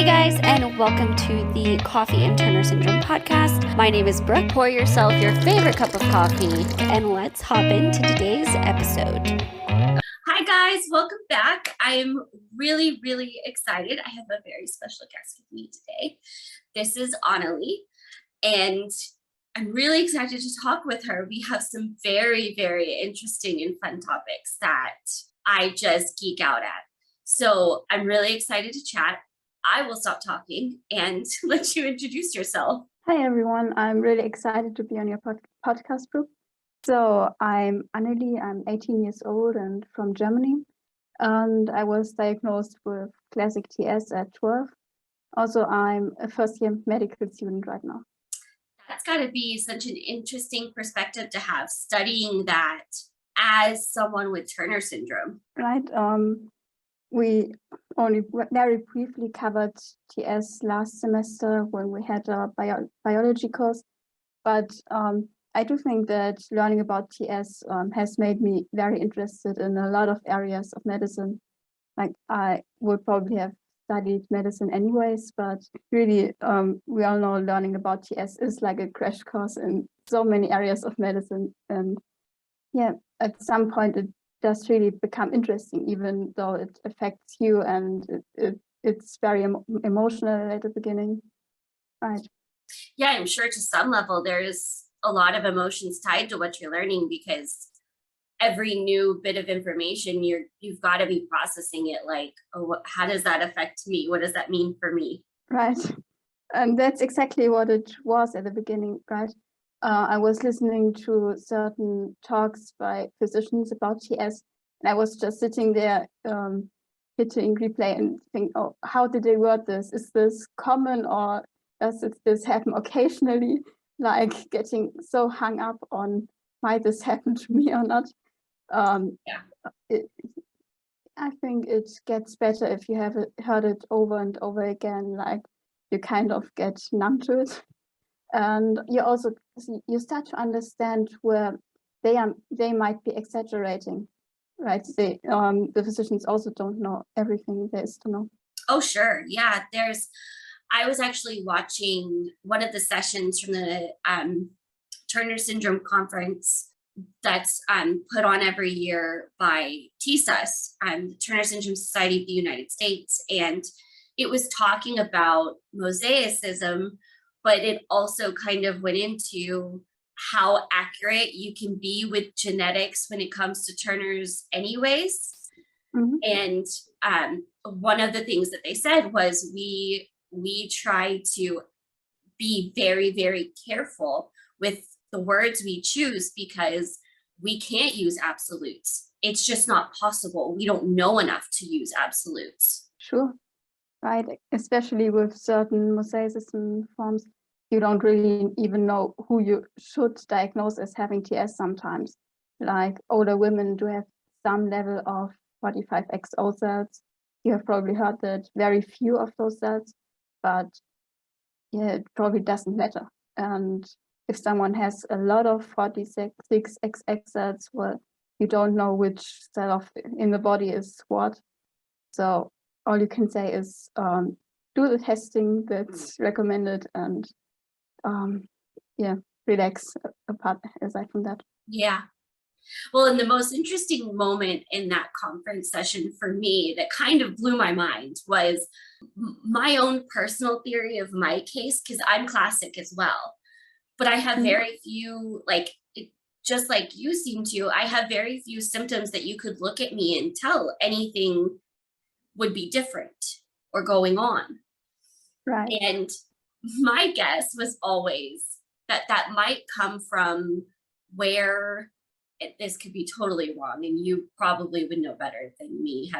Hey guys, and welcome to the Coffee and Turner Syndrome podcast. My name is Brooke. Pour yourself your favorite cup of coffee, and let's hop into today's episode. Hi guys, welcome back. I'm really excited. I have a very special guest with me today. This is Annelie, and I'm really excited to talk with her. We have some very interesting and fun topics that I just geek out at. So I'm really excited to chat. I will stop talking and let you introduce yourself. Hi everyone, I'm really excited to be on your podcast group. So I'm Annelie, I'm 18 years old and from Germany. And I was diagnosed with classic TS at 12. Also, I'm a first-year medical student right now. That's got to be such an interesting perspective to have, studying that as someone with Turner syndrome. Right. We only very briefly covered TS last semester when we had a biology course, but I do think that learning about TS has made me very interested in a lot of areas of medicine. Like I would probably have studied medicine anyways, but really we all know learning about TS is like a crash course in so many areas of medicine. And yeah, at some point it does really become interesting, even though it affects you and it's very emotional at the beginning. Right. Yeah, I'm sure to some level there's a lot of emotions tied to what you're learning, because every new bit of information you've got to be processing it like, oh, how does that affect me? What does that mean for me? Right. And that's exactly what it was at the beginning, right? I was listening to certain talks by physicians about TS, and I was just sitting there hitting replay and think, oh, how did they word this? Is this common, or does this happen occasionally? Like getting so hung up on, might this happen to me or not? I think it gets better if you have heard it over and over again, like you kind of get numb to it. And you start to understand where they might be exaggerating, right? The physicians also don't know everything there is to know. Oh, sure. Yeah, I was actually watching one of the sessions from the Turner Syndrome conference that's put on every year by TSUS, the Turner Syndrome Society of the United States. And it was talking about mosaicism, but it also kind of went into how accurate you can be with genetics when it comes to Turner's anyways. Mm-hmm. And one of the things that they said was we try to be very careful with the words we choose, because we can't use absolutes. It's just not possible. We don't know enough to use absolutes. Sure. Right, especially with certain mosaicism forms, you don't really even know who you should diagnose as having TS sometimes. Like older women do have some level of 45XO cells. You have probably heard that very few of those cells, but yeah, it probably doesn't matter. And if someone has a lot of 46XX cells, well, you don't know which cell in the body is what. So all you can say is do the testing that's recommended and relax apart aside from that. Yeah. Well, and the most interesting moment in that conference session for me that kind of blew my mind was my own personal theory of my case, because I'm classic as well. But I have very few, just like you seem to, I have very few symptoms that you could look at me and tell anything would be different or going on. Right. And my guess was always that might come from where, this could be totally wrong, and you probably would know better than me,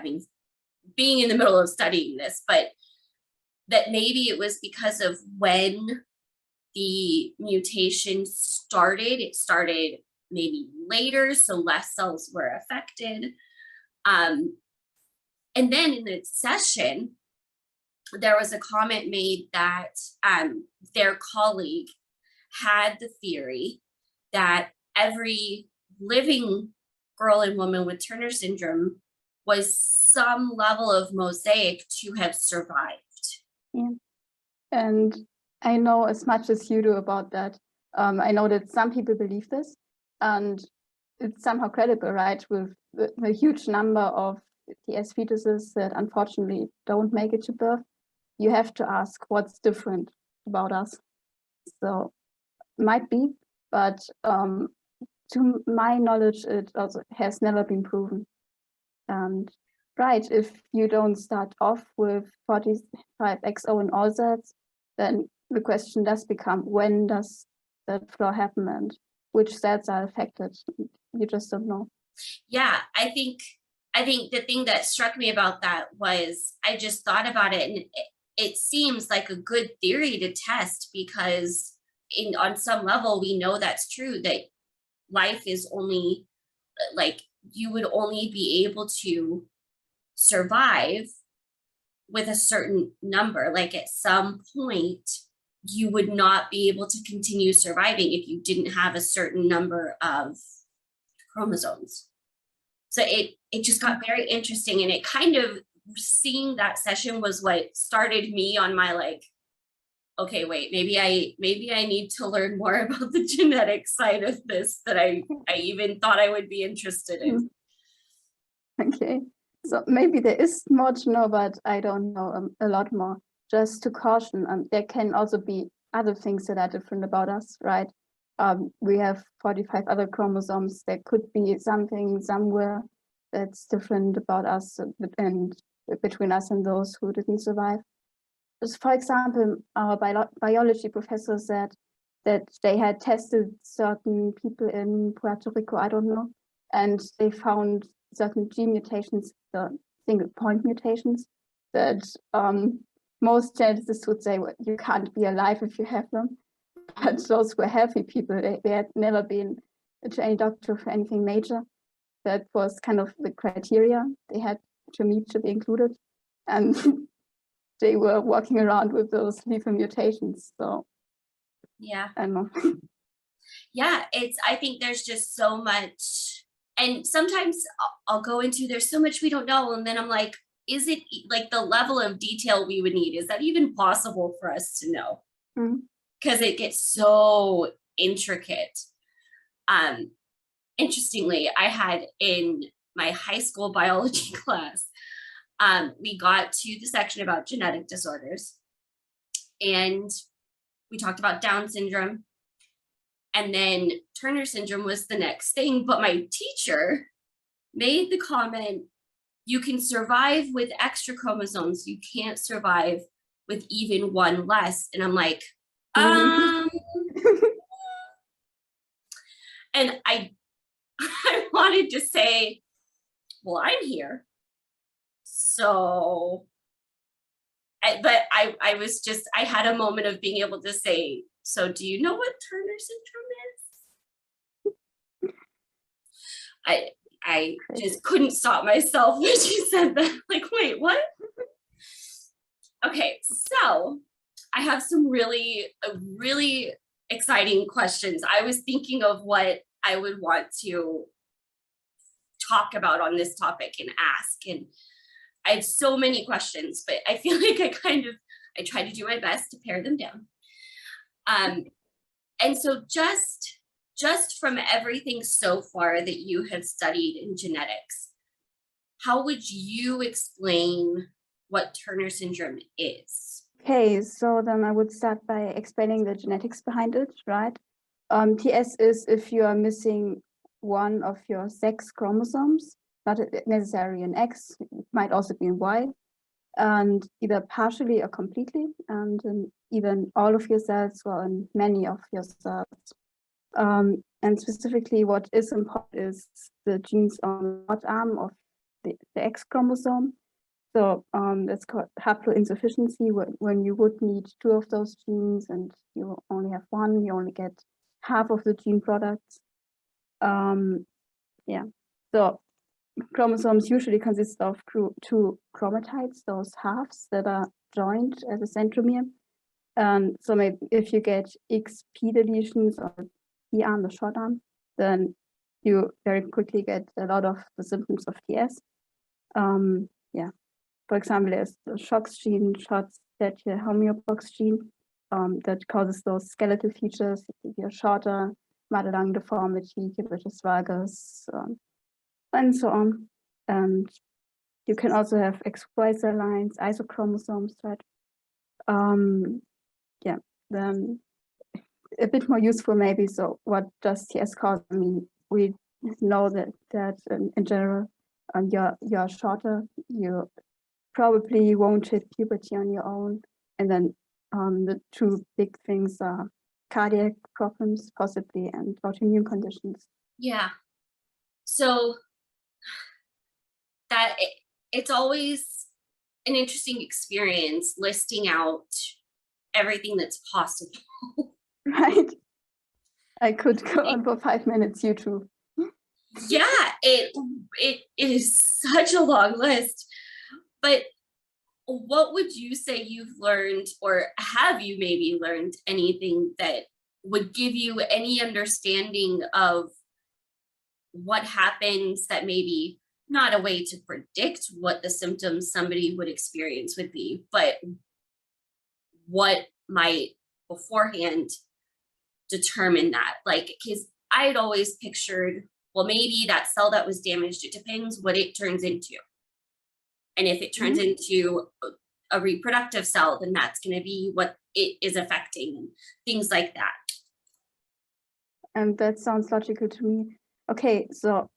being in the middle of studying this, but that maybe it was because of when the mutation started. It started maybe later, so less cells were affected. And then in the session, there was a comment made that their colleague had the theory that every living girl and woman with Turner syndrome was some level of mosaic to have survived. Yeah. And I know as much as you do about that. I know that some people believe this, and it's somehow credible, right? With the huge number of TS fetuses that unfortunately don't make it to birth, you have to ask what's different about us. So might be, but to my knowledge, it also has never been proven. And right, if you don't start off with 45XO in all sets, then the question does become, when does that flow happen and which sets are affected? You just don't know. Yeah, I think the thing that struck me about that was I just thought about it, and it seems like a good theory to test, because on some level we know that's true, that life is only like, you would only be able to survive with a certain number. Like at some point you would not be able to continue surviving if you didn't have a certain number of chromosomes. So it just got very interesting, and it kind of, seeing that session was what started me on my like, okay, wait, maybe I need to learn more about the genetic side of this that I even thought I would be interested in. Okay, so maybe there is more to know, but I don't know a lot more. Just to caution, there can also be other things that are different about us, right? We have 45 other chromosomes. There could be something somewhere that's different about us and between us and those who didn't survive. Just for example, our biology professor said that they had tested certain people in Puerto Rico, I don't know, and they found certain gene mutations, the single point mutations, that most geneticists would say, well, you can't be alive if you have them. But those were healthy people. They had never been to any doctor for anything major. That was kind of the criteria they had to meet to be included. And they were walking around with those lethal mutations. So yeah, I don't know. Yeah, I think there's just so much, and sometimes I'll go into, there's so much we don't know, and then I'm like, is it like the level of detail we would need, is that even possible for us to know? Because it gets so intricate. Interestingly, I had in my high school biology class, we got to the section about genetic disorders, and we talked about Down syndrome, and then Turner syndrome was the next thing. But my teacher made the comment, you can survive with extra chromosomes, you can't survive with even one less. And I'm like, and I wanted to say, well, I'm here. So, but I was just, I had a moment of being able to say, so do you know what Turner syndrome is? I just couldn't stop myself when she said that. Like, wait, what? Okay, so I have some really exciting questions. I was thinking of what I would want to talk about on this topic and ask, and I have so many questions, but I feel like I try to do my best to pare them down. And so just from everything so far that you have studied in genetics, how would you explain what Turner syndrome is? Okay, so then I would start by explaining the genetics behind it, right? TS is if you are missing one of your sex chromosomes, not necessarily an X, it might also be a Y, and either partially or completely, and in even all of your cells or in many of your cells. And specifically what is important is the genes on the short arm of the X chromosome. So that's called haploinsufficiency, when you would need two of those genes and you only have one, you only get half of the gene products. Yeah, so chromosomes usually consist of two chromatides, those halves that are joined as a centromere. And so maybe if you get XP deletions or P arm, the short arm, then you very quickly get a lot of the symptoms of TS. Yeah, for example, there's the SHOX gene, SHOX that your homeobox gene that causes those skeletal features, your shorter, mother lung deformity, cubitus valgus, and so on. And you can also have XY lines, isochromosomes, right? Yeah, then a bit more useful maybe. So what does TS cause? I mean, we know that in general, you're shorter, you probably won't hit puberty on your own. And then the two big things are cardiac problems, possibly, and autoimmune conditions. Yeah. So that it's always an interesting experience listing out everything that's possible. Right. I could go on for 5 minutes, you too. Yeah, it is such a long list. But what would you say you've learned, or have you maybe learned anything that would give you any understanding of what happens, that maybe not a way to predict what the symptoms somebody would experience would be, but what might beforehand determine that? Like, because I had always pictured, well, maybe that cell that was damaged, it depends what it turns into. And if it turns into a reproductive cell, then that's going to be what it is affecting, and things like that. And that sounds logical to me. Okay, so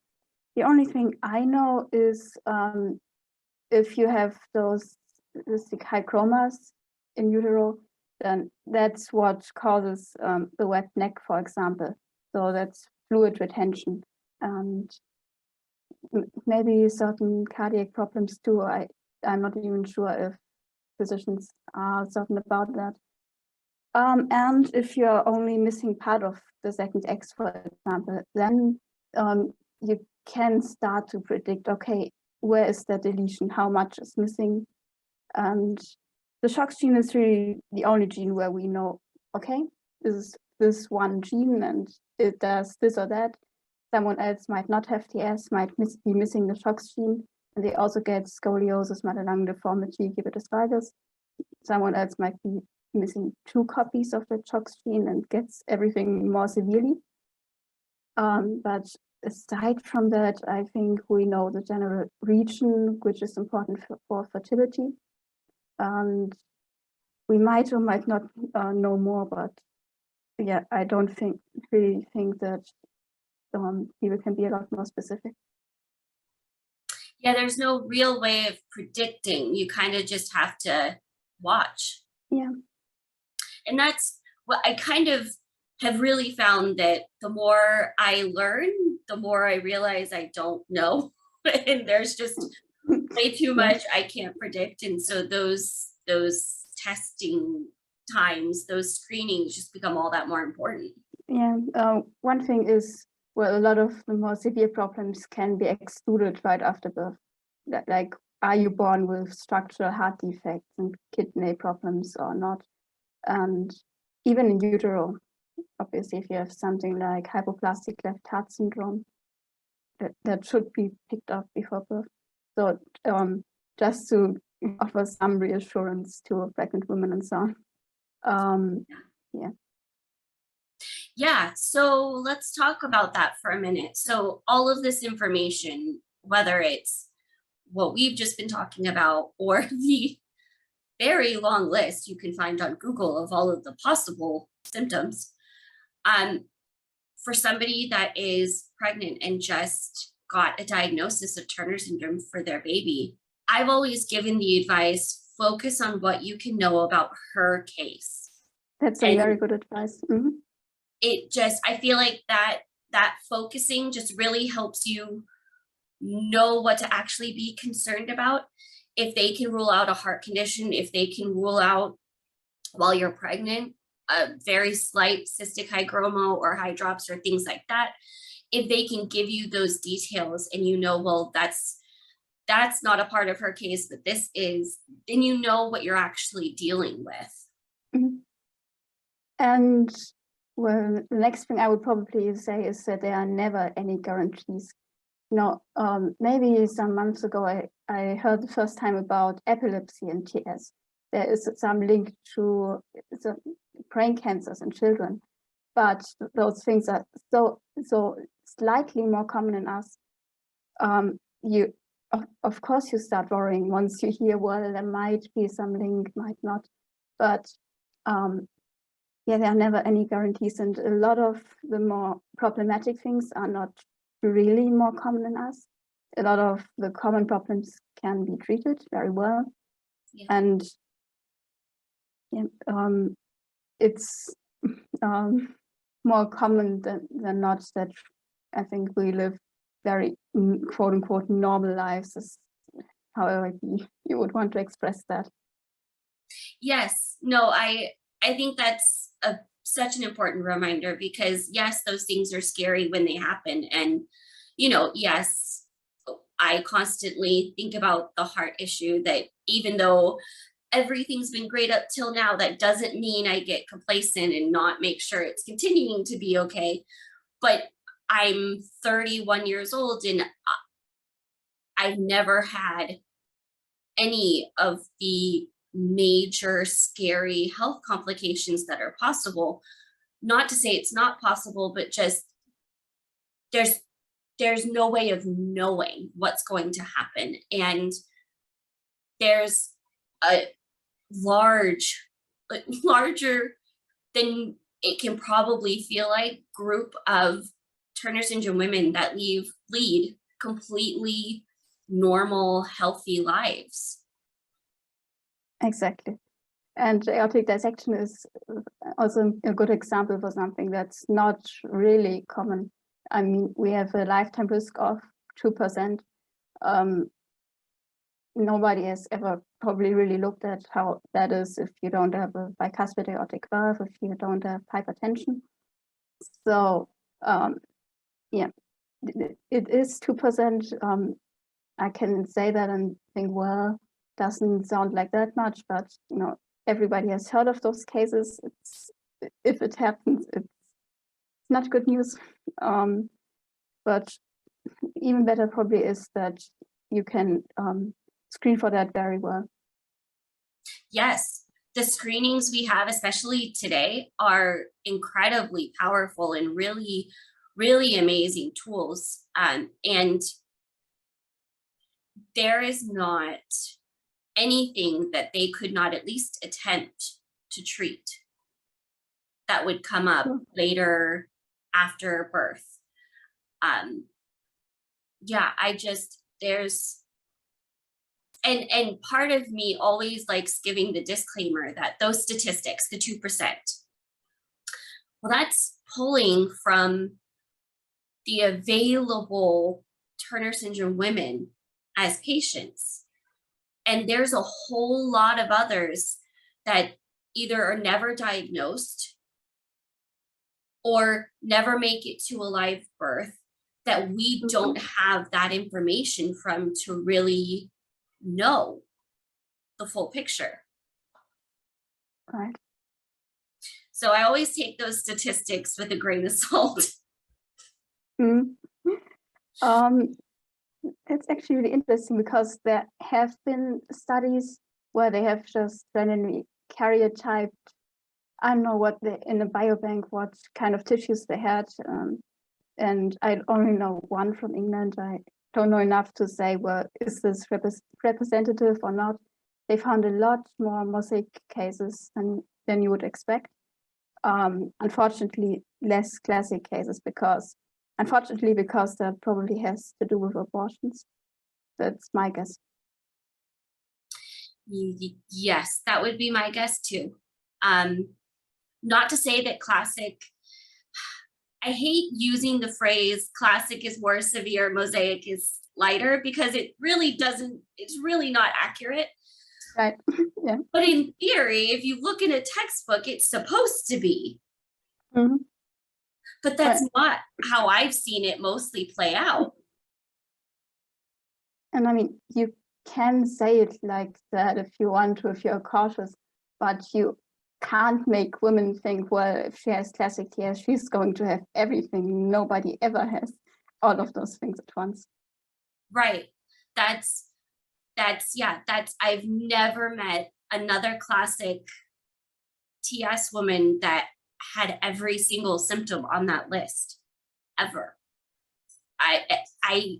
the only thing I know is if you have those high chromas in utero, then that's what causes the wet neck, for example. So that's fluid retention. And maybe certain cardiac problems too. I'm not even sure if physicians are certain about that. And if you're only missing part of the second X, for example, then you can start to predict, okay, where is the deletion? How much is missing? And the SHOX gene is really the only gene where we know, okay, this is this one gene and it does this or that. Someone else might not have TS, might be missing the SHOX gene, and they also get scoliosis, mother lung deformity, cubitus valgus. Someone else might be missing 2 copies of the SHOX gene and gets everything more severely. But aside from that, I think we know the general region, which is important for fertility. And we might or might not know more, but yeah, I don't really think that people can be a lot more specific. Yeah, there's no real way of predicting. You kind of just have to watch. Yeah. And that's what I kind of have really found, that the more I learn, the more I realize I don't know. And there's just way too much I can't predict. And so those testing times, those screenings just become all that more important. Yeah, one thing is, well, a lot of the more severe problems can be excluded right after birth. Like, are you born with structural heart defects and kidney problems or not? And even in utero, obviously, if you have something like hypoplastic left heart syndrome, that should be picked up before birth. So just to offer some reassurance to pregnant women and so on. Yeah. Yeah, so let's talk about that for a minute. So all of this information, whether it's what we've just been talking about or the very long list you can find on Google of all of the possible symptoms, for somebody that is pregnant and just got a diagnosis of Turner syndrome for their baby, I've always given the advice, focus on what you can know about her case. That's a very good advice. Mm-hmm. It just, I feel like that focusing just really helps you know what to actually be concerned about. If they can rule out a heart condition, if they can rule out, while you're pregnant, a very slight cystic hygroma or hydrops or things like that, if they can give you those details and you know, well, that's not a part of her case, but this is, then you know what you're actually dealing with. Mm-hmm. And well, the next thing I would probably say is that there are never any guarantees. You know, maybe some months ago, I heard the first time about epilepsy and TS. there is some link to brain cancers in children, but those things are so slightly more common in us. You of course you start worrying once you hear, well, there might be some link, might not, but yeah, there are never any guarantees, and a lot of the more problematic things are not really more common in us. A lot of the common problems can be treated very well, Yeah. and yeah, it's more common than not that I think we live very quote unquote normal lives, is however you would want to express that. Yes, no, I think that's such an important reminder, because yes, those things are scary when they happen. And, yes, I constantly think about the heart issue, that even though everything's been great up till now, that doesn't mean I get complacent and not make sure it's continuing to be okay. But I'm 31 years old and I've never had any of the major scary health complications that are possible. Not to say it's not possible, but just there's no way of knowing what's going to happen. And there's a larger than it can probably feel like group of Turner syndrome women that lead completely normal, healthy lives. Exactly. And aortic dissection is also a good example for something that's not really common. I mean, we have a lifetime risk of 2%. Nobody has ever probably really looked at how that is if you don't have a bicuspid aortic valve, if you don't have hypertension. So yeah, it is 2%. I can say that and think, well, doesn't sound like that much, but everybody has heard of those cases. If it happens, it's not good news. But even better probably is that you can screen for that very well. Yes, the screenings we have, especially today, are incredibly powerful and really, really amazing tools. And there is not anything that they could not at least attempt to treat that would come up later after birth. Yeah, and part of me always likes giving the disclaimer that those statistics, the 2%, well, that's pulling from the available Turner syndrome women as patients. And there's a whole lot of others that either are never diagnosed or never make it to a live birth, that we don't have that information from to really know the full picture. Right. So I always take those statistics with a grain of salt. It's actually really interesting, because there have been studies where they have just randomly karyotyped, I don't know what in a biobank, what kind of tissues they had. And I only know one from England. I don't know enough to say, well, is this representative or not? They found a lot more mosaic cases than you would expect. Unfortunately, less classic cases, because that probably has to do with abortions. That's my guess. Yes, that would be my guess too. Not to say that classic, I hate using the phrase classic is more severe, mosaic is lighter, because it really doesn't, it's really not accurate. Right. Yeah. But in theory, if you look in a textbook, it's supposed to be. Mm-hmm. But that's not how I've seen it mostly play out. And I mean, you can say it like that if you want to, if you're cautious, but you can't make women think, well, if she has classic TS, she's going to have everything. Nobody ever has all of those things at once. Right. I've never met another classic TS woman that had every single symptom on that list ever. I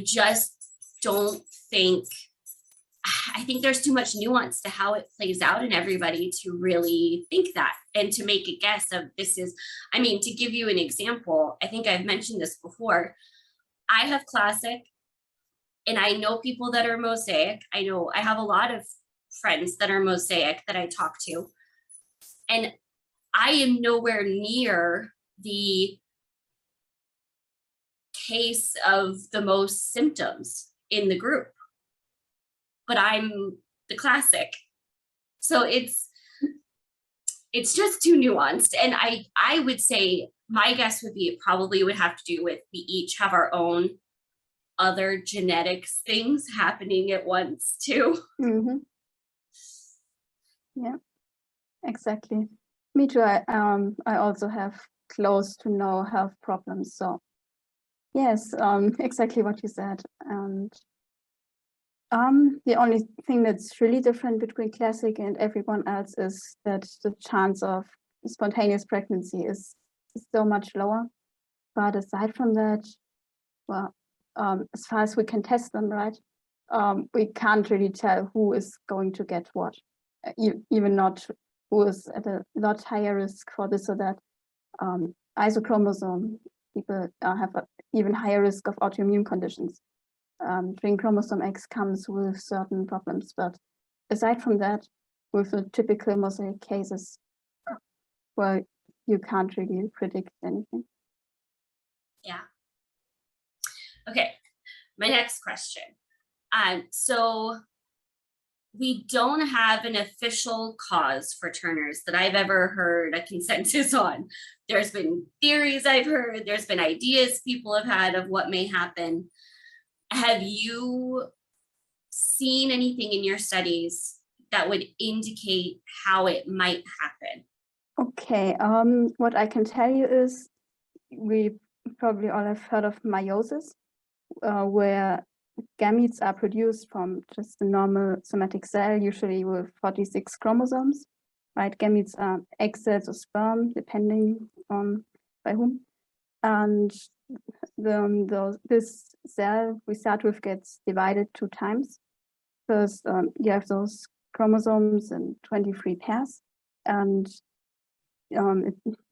just don't think, I think there's too much nuance to how it plays out in everybody to really think that and to make a guess of this is, I mean, to give you an example, I think I've mentioned this before. I have classic and I know people that are mosaic. I know I have a lot of friends that are mosaic that I talk to. And I am nowhere near the case of the most symptoms in the group, but I'm the classic. So it's just too nuanced. And I would say my guess would be it probably would have to do with we each have our own other genetics things happening at once too. Mm-hmm. Yeah, exactly. Me too. I also have close to no health problems. So yes, exactly what you said. And the only thing that's really different between classic and everyone else is that the chance of spontaneous pregnancy is so much lower. But aside from that, well, as far as we can test them, right, we can't really tell who is going to get what, even not who is at a lot higher risk for this or that. Isochromosome people have an even higher risk of autoimmune conditions. Twin chromosome X comes with certain problems, but aside from that, with the typical mosaic cases, well, you can't really predict anything. Yeah. Okay, my next question. So we don't have an official cause for Turner's that I've ever heard a consensus on. There's been theories I've heard, there's been ideas people have had of what may happen. Have you seen anything in your studies that would indicate how it might happen? Okay, what I can tell you is we probably all have heard of meiosis, where gametes are produced from just a normal somatic cell, usually with 46 chromosomes, right? Gametes are egg cells or sperm, depending on by whom. And this cell we start with gets divided 2 times. First, you have those chromosomes in 23 pairs, and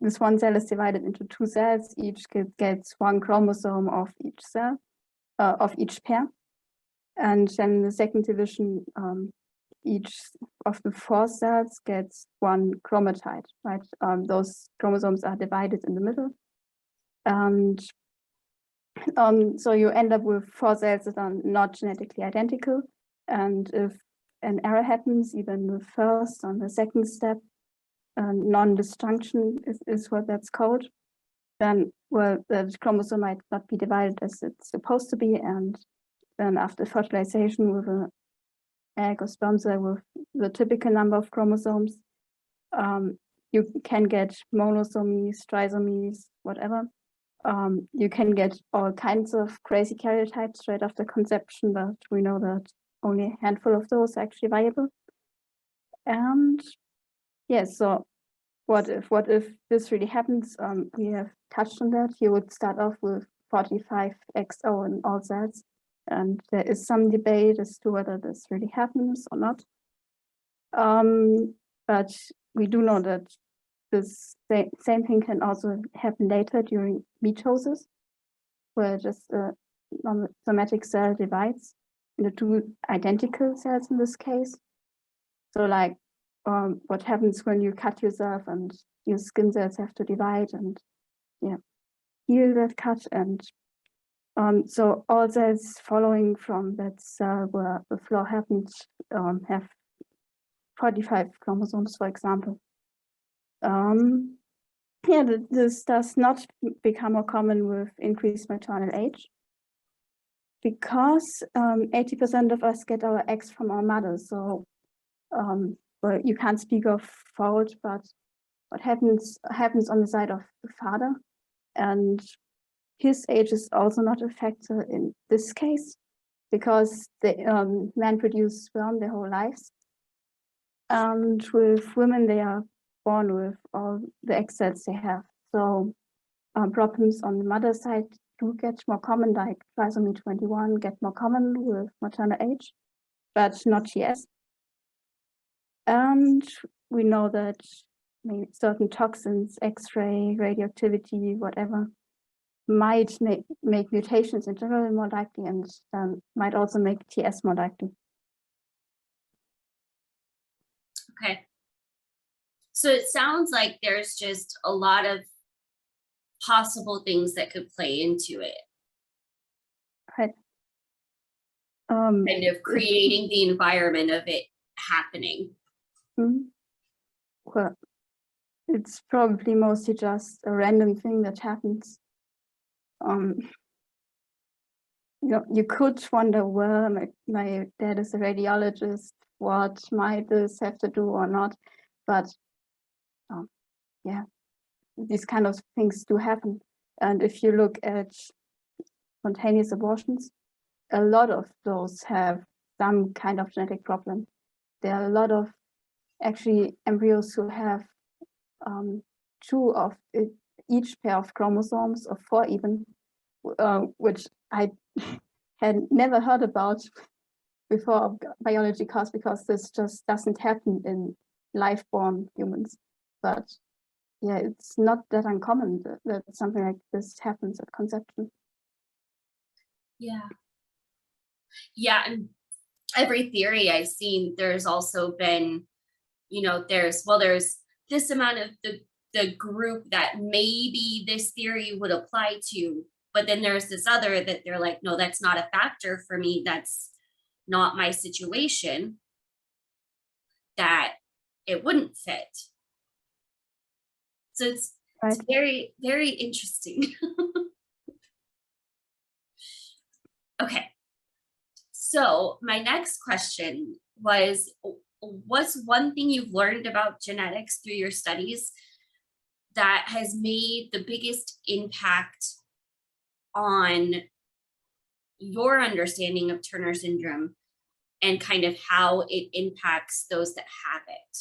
this one cell is divided into 2 cells. Each gets 1 chromosome of each cell, of each pair. And then in the second division, each of the 4 cells gets 1 chromatide, right? Those chromosomes are divided in the middle. And so you end up with 4 cells that are not genetically identical. And if an error happens, even the first and the second step, non-disjunction is what that's called, then, well, the chromosome might not be divided as it's supposed to be. And then after fertilization with an egg or sperm cell with the typical number of chromosomes, you can get monosomies, trisomies, whatever. You can get all kinds of crazy karyotypes right after conception, but we know that only a handful of those are actually viable. And yes, so what if this really happens? We have touched on that. You would start off with 45 XO in all cells, and there is some debate as to whether this really happens or not. But we do know that this same thing can also happen later during mitosis, where just a somatic cell divides into 2 identical cells in this case. So like what happens when you cut yourself and your skin cells have to divide and heal that cut. And so all cells following from that cell where the flaw happened have 45 chromosomes, for example. This does not become more common with increased maternal age, because 80% of us get our eggs from our mothers. So well, you can't speak of fault, but what happens on the side of the father, and his age is also not a factor in this case, because the men produce sperm their whole lives, And with women, they are born with all the egg cells they have. So problems on the mother side do get more common, like trisomy 21 get more common with maternal age, but not TS. And we know that maybe certain toxins, X-ray, radioactivity, whatever, might make mutations in general more likely, and might also make TS more likely. Okay. So it sounds like there's just a lot of possible things that could play into it. Right. Kind of creating the environment of it happening. Well, it's probably mostly just a random thing that happens. You could wonder, well, my dad is a radiologist, what might this have to do or not? But yeah, these kind of things do happen. And if you look at spontaneous abortions, a lot of those have some kind of genetic problem. There are a lot of actually embryos who have 2 of each pair of chromosomes, or 4 even, which I had never heard about before biology class, because this just doesn't happen in live-born humans. But yeah, it's not that uncommon that something like this happens at conception. Yeah. Yeah, and every theory I've seen, there's also been, there's this amount of the group that maybe this theory would apply to, but then there's this other that they're like, no, that's not a factor for me. That's not my situation, that it wouldn't fit. So it's very, very interesting. Okay. So my next question was, what's one thing you've learned about genetics through your studies that has made the biggest impact on your understanding of Turner syndrome and kind of how it impacts those that have it?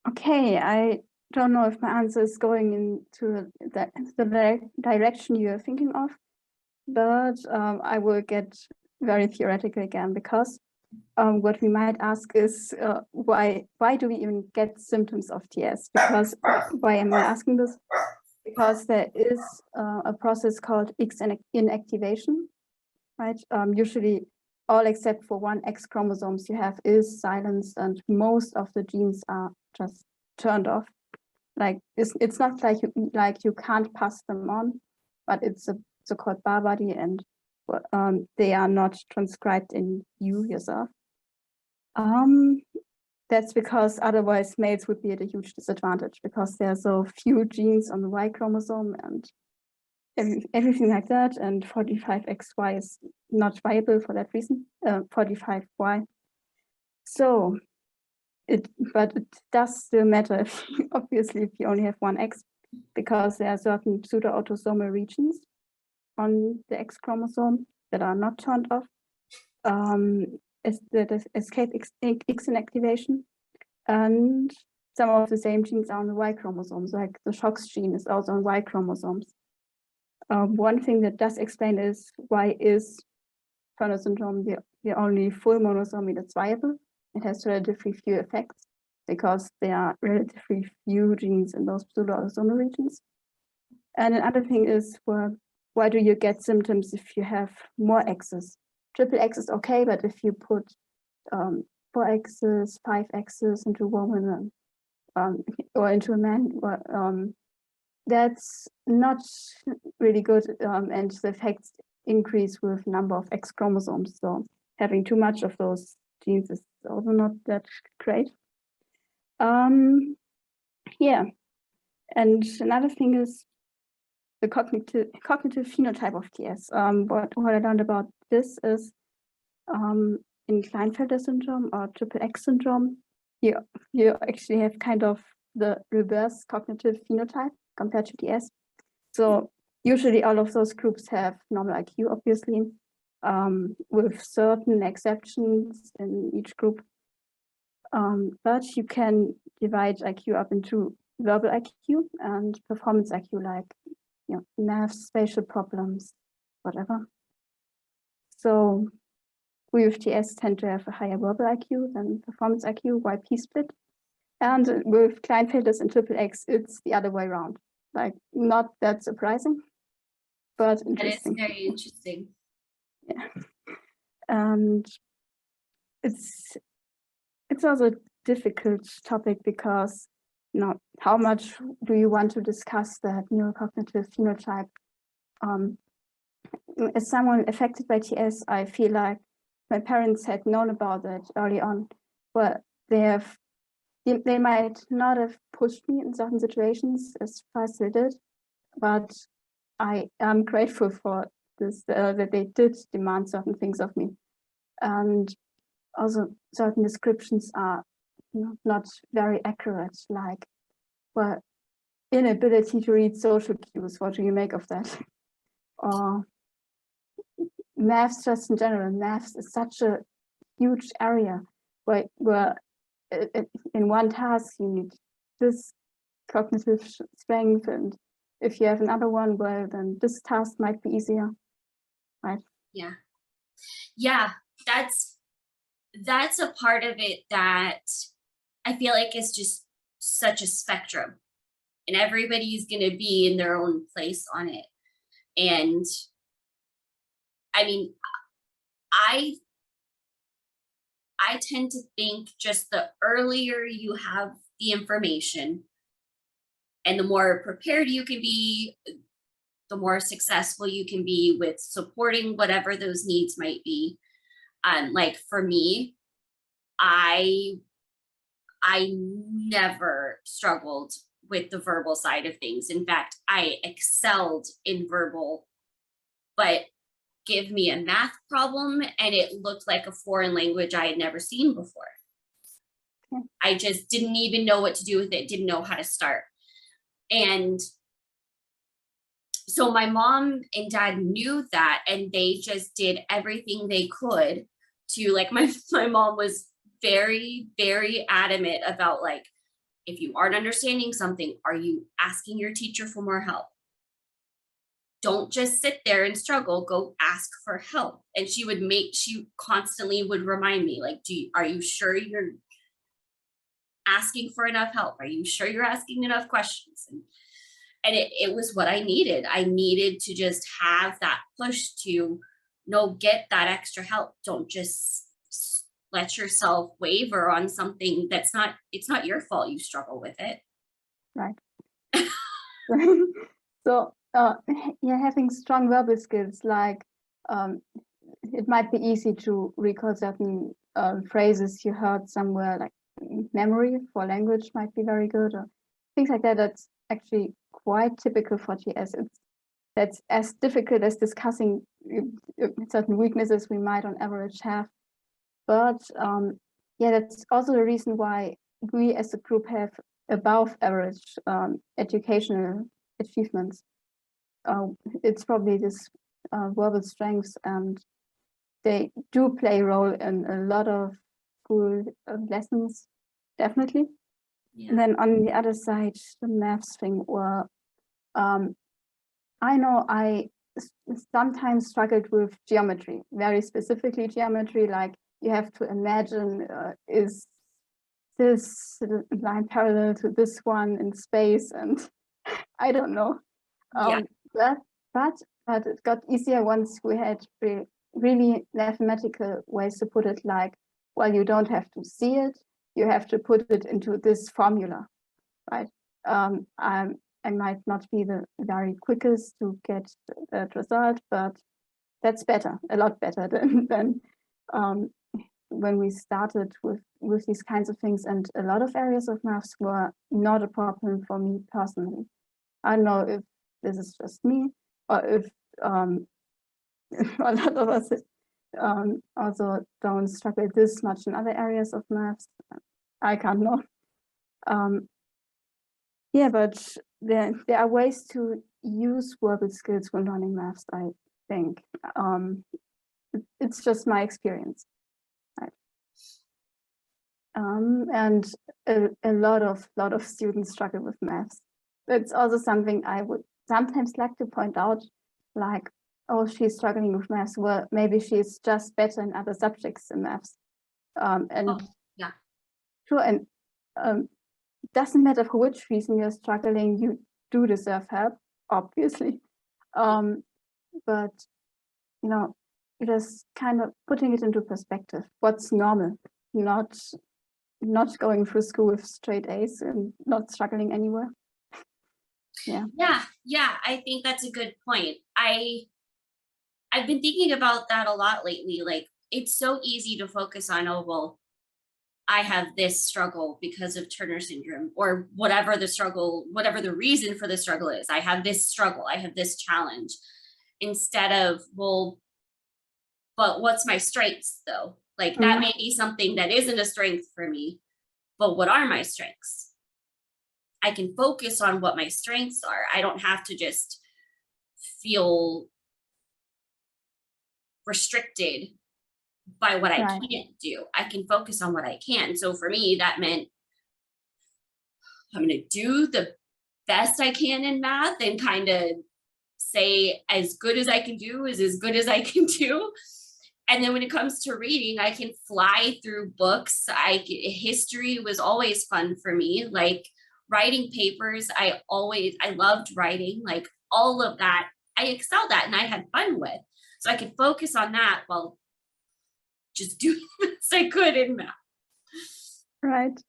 Okay, I don't know if my answer is going into the direction you're thinking of, but I will get very theoretical again, because what we might ask is why do we even get symptoms of TS? Because why am I asking this? Because there is a process called X inactivation, right? Usually all except for 1 X chromosomes you have is silenced, and most of the genes are just turned off. Like it's not like you can't pass them on, but it's a so-called bar body, and they are not transcribed in you yourself. That's because otherwise males would be at a huge disadvantage, because there are so few genes on the Y chromosome and everything like that, and 45XY is not viable for that reason, 45Y. So but it does still matter if obviously if you only have 1 X, because there are certain pseudo-autosomal regions on the X chromosome that are not turned off. The escape X inactivation, and some of the same genes are on the Y chromosomes, like the SHOX gene is also on Y chromosomes. One thing that does explain is why is Turner syndrome the only full monosomy that's viable. It has relatively few effects because there are relatively few genes in those pseudo-autosomal regions. And another thing is, well, why do you get symptoms if you have more X's? Triple X is okay, but if you put 4 X's, 5 X's into a woman or into a man, that's not really good, and the effects increase with number of X chromosomes. So having too much of those genes is also not that great. Yeah, and another thing is the cognitive phenotype of TS. What I learned about this is in Klinefelter syndrome or triple X syndrome, you actually have kind of the reverse cognitive phenotype compared to TS. So usually all of those groups have normal IQ, obviously, with certain exceptions in each group. But you can divide IQ up into verbal IQ and performance IQ, like math, spatial problems, whatever. So we with TS tend to have a higher verbal IQ than performance IQ, YP split. And with Kleinfelders and triple X, it's the other way around. Like, not that surprising, but interesting. That is very interesting. Yeah. And it's also a difficult topic because how much do you want to discuss that neurocognitive phenotype? As someone affected by TS, I feel like my parents had known about it early on, but they might not have pushed me in certain situations as far as they did, but I am grateful for this, that they did demand certain things of me. And also certain descriptions are not very accurate, like, well, inability to read social cues, what do you make of that? Or maths, just in general, maths is such a huge area where in one task you need this cognitive strength, and if you have another one, well, then this task might be easier, right? Yeah, that's a part of it that I feel like is just such a spectrum, and everybody's going to be in their own place on it. And I mean, I tend to think just the earlier you have the information and the more prepared you can be, the more successful you can be with supporting whatever those needs might be. Like for me, I never struggled with the verbal side of things. In fact, I excelled in verbal, but give me a math problem and it looked like a foreign language I had never seen before. I just didn't even know what to do with it, didn't know how to start. And so my mom and dad knew that, and they just did everything they could to, like, my mom was very, very adamant about, like, if you aren't understanding something, are you asking your teacher for more help? Don't just sit there and struggle, go ask for help. And she constantly would remind me, like, are you sure you're asking for enough help? Are you sure you're asking enough questions? And it was what I needed. I needed to just have that push to get that extra help. Don't just let yourself waver on something it's not your fault you struggle with it. Right. So having strong verbal skills, like it might be easy to recall certain phrases you heard somewhere, like memory for language might be very good, or things like that. That's actually quite typical for TS. That's as difficult as discussing certain weaknesses we might on average have. But that's also the reason why we as a group have above average educational achievements. It's probably this verbal strengths, and they do play a role in a lot of school lessons, definitely. Yeah. And then on the other side, the maths thing, or I know I sometimes struggled with geometry, very specifically geometry, like you have to imagine, is this line parallel to this one in space? And I don't know. But it got easier once we had really mathematical ways to put it, like, well, you don't have to see it, you have to put it into this formula, right? I might not be the very quickest to get that result, but that's better, a lot better than when we started with these kinds of things. And a lot of areas of maths were not a problem for me personally. I don't know if this is just me, or if a lot of us also don't struggle this much in other areas of maths. I can't know. But there are ways to use verbal skills when learning maths, I think. It's just my experience. Right. And a lot of students struggle with maths. That's also something I would sometimes like to point out, like, oh, she's struggling with maths. Well, maybe she's just better in other subjects in maths. And Oh, yeah. true, and doesn't matter for which reason you're struggling, you do deserve help, obviously. But you know, just kind of putting it into perspective. What's normal? Not going through school with straight A's and not struggling anywhere. Yeah. Yeah, I think that's a good point. I've been thinking about that a lot lately. Like, it's so easy to focus on, oh, well, I have this struggle because of Turner syndrome, or whatever the struggle, whatever the reason for the struggle is. I have this struggle, I have this challenge, instead of, well, but what's my strengths though? Like, that may be something that isn't a strength for me, but what are my strengths? I can focus on what my strengths are. I don't have to just feel restricted by what I Right. can't do. I can focus on what I can. So for me, that meant I'm going to do the best I can in math and kind of say as good as I can do is as good as I can do. And then when it comes to reading, I can fly through books. History was always fun for me. Like, writing papers, I loved writing, like all of that. I excelled at and I had fun with. So I could focus on that while just doing the best I could in math. Right.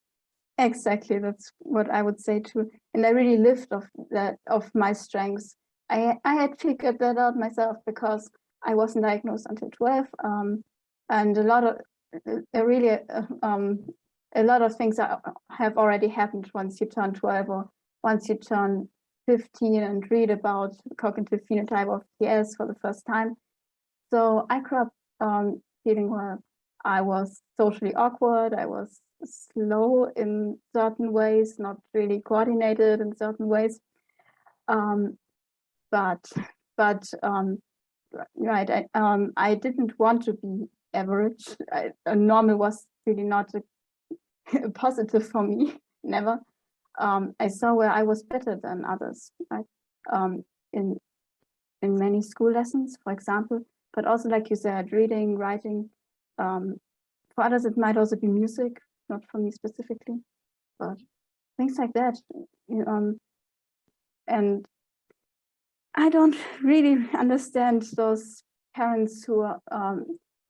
Exactly. That's what I would say too. And I really lived of my strengths. I had figured that out myself because I wasn't diagnosed until 12. And a lot of a lot of things have already happened once you turn 12 or once you turn 15 and read about cognitive phenotype of TS for the first time. So I grew up feeling, well, I was socially awkward. I was slow in certain ways, not really coordinated in certain ways. But right, I didn't want to be average. Normal was really not a positive for me, never. I saw where I was better than others, right? In many school lessons, for example, but also, like you said, reading, writing. For others, it might also be music, not for me specifically, but things like that. And I don't really understand those parents who are,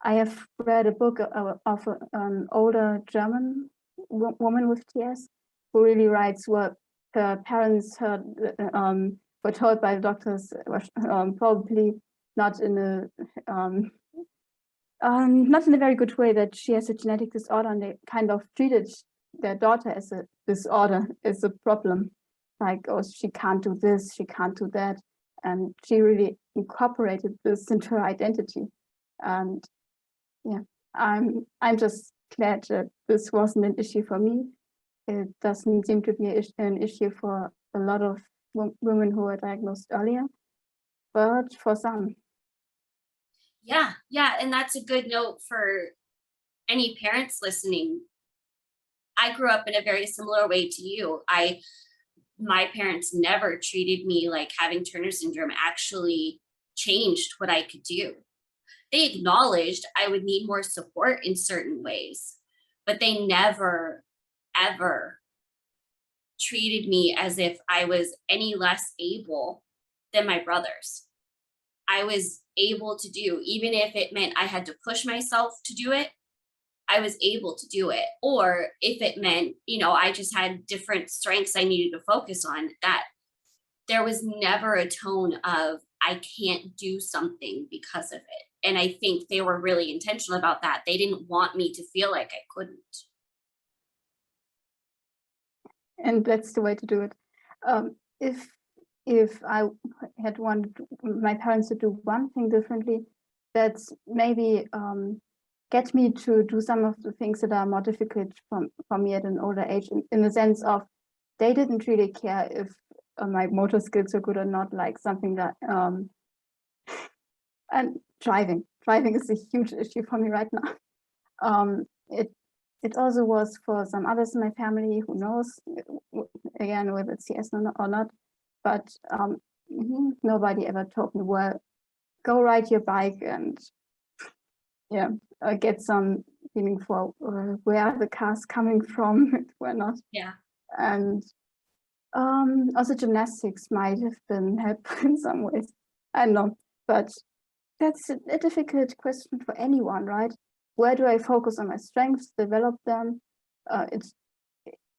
I have read a book of an older German woman with TS who really writes what her parents were told by the doctors was probably not in a very good way, that she has a genetic disorder, and they kind of treated their daughter as a disorder, as a problem. Like, oh, she can't do this, she can't do that. And she really incorporated this into her identity. And yeah, I'm just glad that this wasn't an issue for me. It doesn't seem to be an issue for a lot of women who were diagnosed earlier, but for some. Yeah, and that's a good note for any parents listening. I grew up in a very similar way to you. My parents never treated me like having Turner syndrome actually changed what I could do. They acknowledged I would need more support in certain ways, but they never, ever treated me as if I was any less able than my brothers. I was able to do, even if it meant I had to push myself to do it, I was able to do it. Or if it meant, I just had different strengths I needed to focus on, that there was never a tone of I can't do something because of it. And I think they were really intentional about that. They didn't want me to feel like I couldn't. And that's the way to do it. If I had wanted my parents to do one thing differently, that's maybe get me to do some of the things that are more difficult for me at an older age, in the sense of they didn't really care if my motor skills are good or not, like something that and driving is a huge issue for me right now. it also was for some others in my family, who knows, again, whether it's CS or not, but nobody ever told me, well, go ride your bike and get some feeling for where are the cars coming from, where not. Yeah. And also gymnastics might have been helpful in some ways. I don't know, but that's a difficult question for anyone, right? Where do I focus on my strengths, develop them?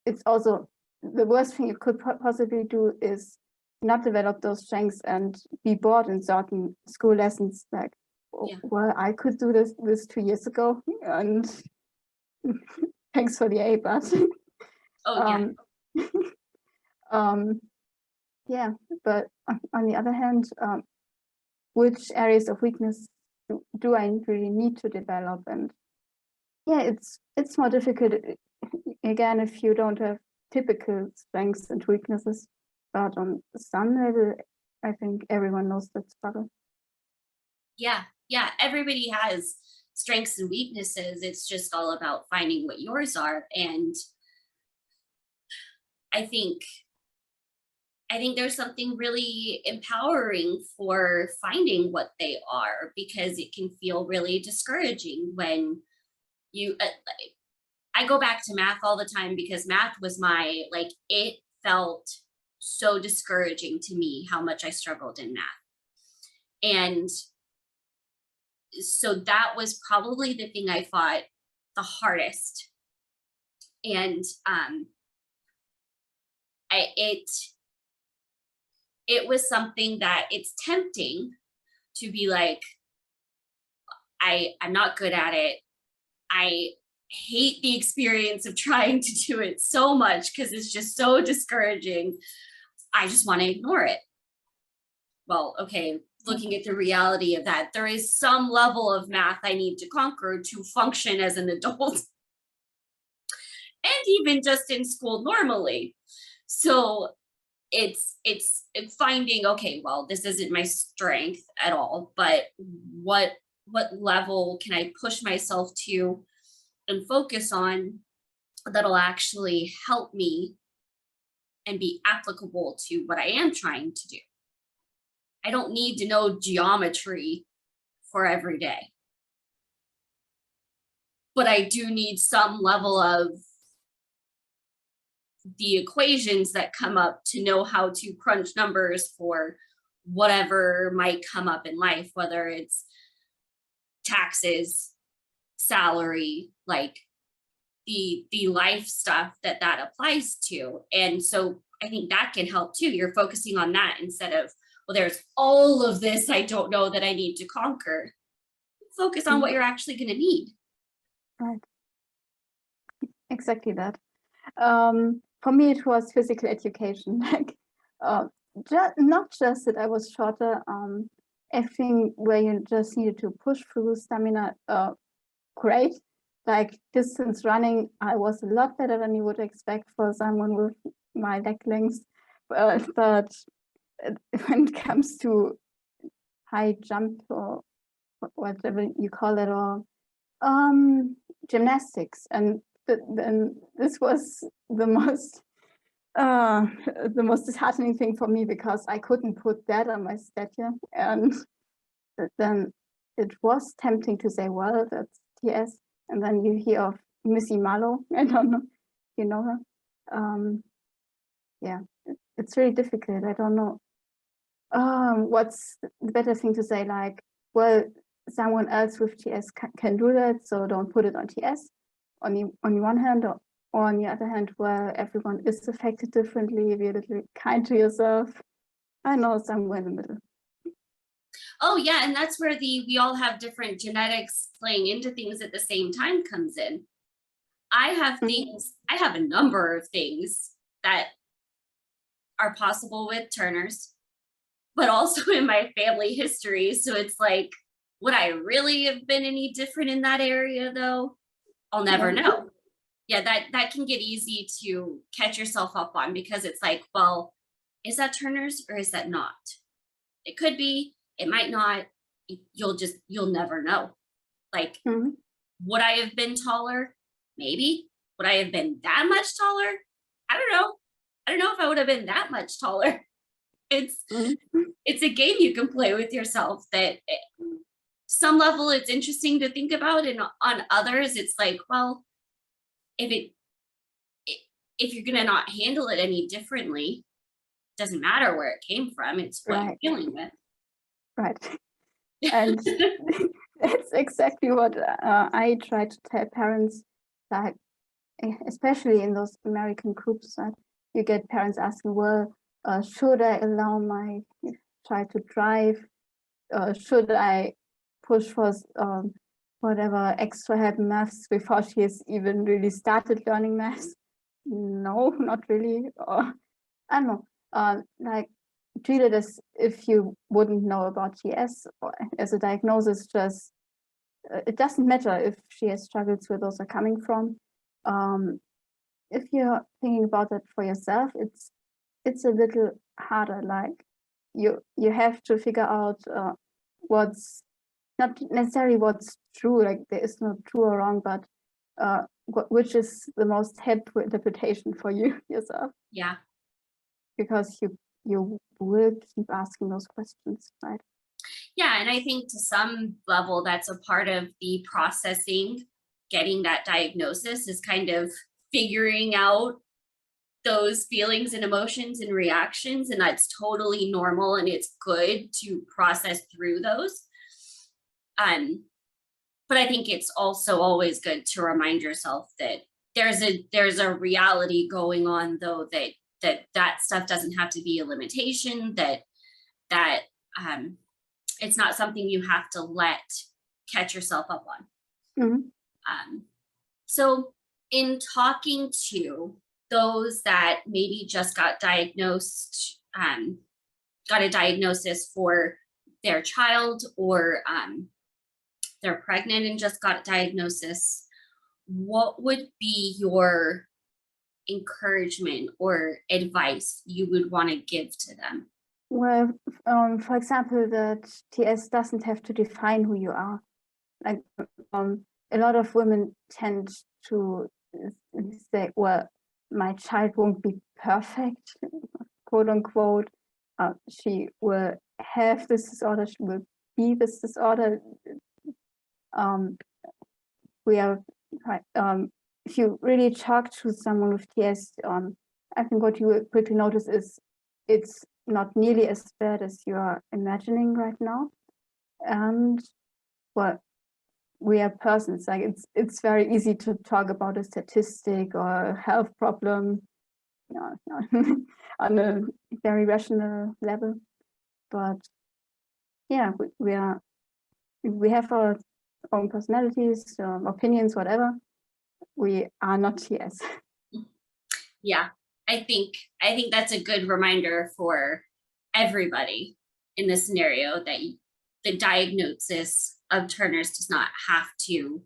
It's also the worst thing you could possibly do is not develop those strengths and be bored in certain school lessons. Like, well, I could do this 2 years ago, and thanks for the A, but yeah, but on the other hand, which areas of weakness do I really need to develop? And yeah, it's more difficult again if you don't have typical strengths and weaknesses, but on some level, I think everyone knows that struggle. Yeah, everybody has strengths and weaknesses. It's just all about finding what yours are. And I think there's something really empowering for finding what they are, because it can feel really discouraging when you I go back to math all the time, because math was it felt so discouraging to me how much I struggled in math. And so that was probably the thing I fought the hardest. And it was something that it's tempting to be like, I'm not good at it. I hate the experience of trying to do it so much because it's just so discouraging. I just want to ignore it. Well, okay, looking at the reality of that, there is some level of math I need to conquer to function as an adult. And even just in school normally. So it's finding, okay, well, this isn't my strength at all, but what level can I push myself to and focus on that'll actually help me and be applicable to what I am trying to do. I don't need to know geometry for every day, but I do need some level of the equations that come up to know how to crunch numbers for whatever might come up in life, whether it's taxes, salary, like the life stuff that applies to. And so I think that can help too. You're focusing on that instead of, well, there's all of this I don't know that I need to conquer. Focus on what you're actually going to need. Right. Exactly that. For me, it was physical education. Like, not just that I was shorter. Everything where you just needed to push through stamina, great. Like distance running, I was a lot better than you would expect for someone with my leg length. But when it comes to high jump or whatever you call it, or gymnastics, and then this was the most disheartening thing for me, because I couldn't put that on my stature. And then it was tempting to say, well, that's TS. And then you hear of Missy Marlowe. I don't know, you know her. Yeah, it's really difficult. I don't know what's the better thing to say, like, well, someone else with TS can do that, so don't put it on TS on the one hand, or on the other hand, well, everyone is affected differently, be a little kind to yourself. I know, somewhere in the middle. Oh yeah, and that's where we all have different genetics playing into things at the same time comes in. I have I have a number of things that are possible with Turners, but also in my family history. So it's like, would I really have been any different in that area though? I'll never know. Yeah, that can get easy to catch yourself up on, because it's like, well, is that Turner's or is that not? It could be, it might not. You'll never know. Like, would I have been taller? maybe. Would I have been that much taller? I don't know. I don't know if I would have been that much taller. It's Mhm. it's a game you can play with yourself that some level it's interesting to think about, and on others it's like, well, if it if you're gonna not handle it any differently, doesn't matter where it came from, it's what you're Right, dealing with. right. And that's exactly what I try to tell parents, like, especially in those American groups, that you get parents asking, well, should I allow my child to drive? Should I push for whatever extra help in maths before she has even really started learning maths? No, not really. Or I don't know, like, treat it as if you wouldn't know about GS or as a diagnosis. Just it doesn't matter if she has struggles, where those are coming from. If you're thinking about it for yourself, it's a little harder. Like, you have to figure out what's not necessarily what's true. Like, there is no true or wrong, but which is the most helpful interpretation for you yourself, Yeah. because you will keep asking those questions, right? Yeah, and I think to some level that's a part of the processing, getting that diagnosis is kind of figuring out those feelings and emotions and reactions, and that's totally normal and it's good to process through those. Um, but I think it's also always good to remind yourself that there's a reality going on, though, that stuff doesn't have to be a limitation, that um it's not something you have to let catch yourself up on. Mhm. So, in talking to those that maybe just got a diagnosis for their child, or they're pregnant and just got a diagnosis, what would be your encouragement or advice you would want to give to them? Well, for example, that TS doesn't have to define who you are. Like, a lot of women tend to say, well, my child won't be perfect, quote unquote. She will have this disorder, she will be this disorder. We are, if you really talk to someone with TS, I think what you will quickly notice is it's not nearly as bad as you are imagining right now. And, well, we are persons. Like, it's very easy to talk about a statistic or a health problem, on a very rational level. But yeah, we have our own personalities, opinions, whatever. We are not TS. Yeah, I think that's a good reminder for everybody in this scenario, that the diagnosis of Turner's does not have to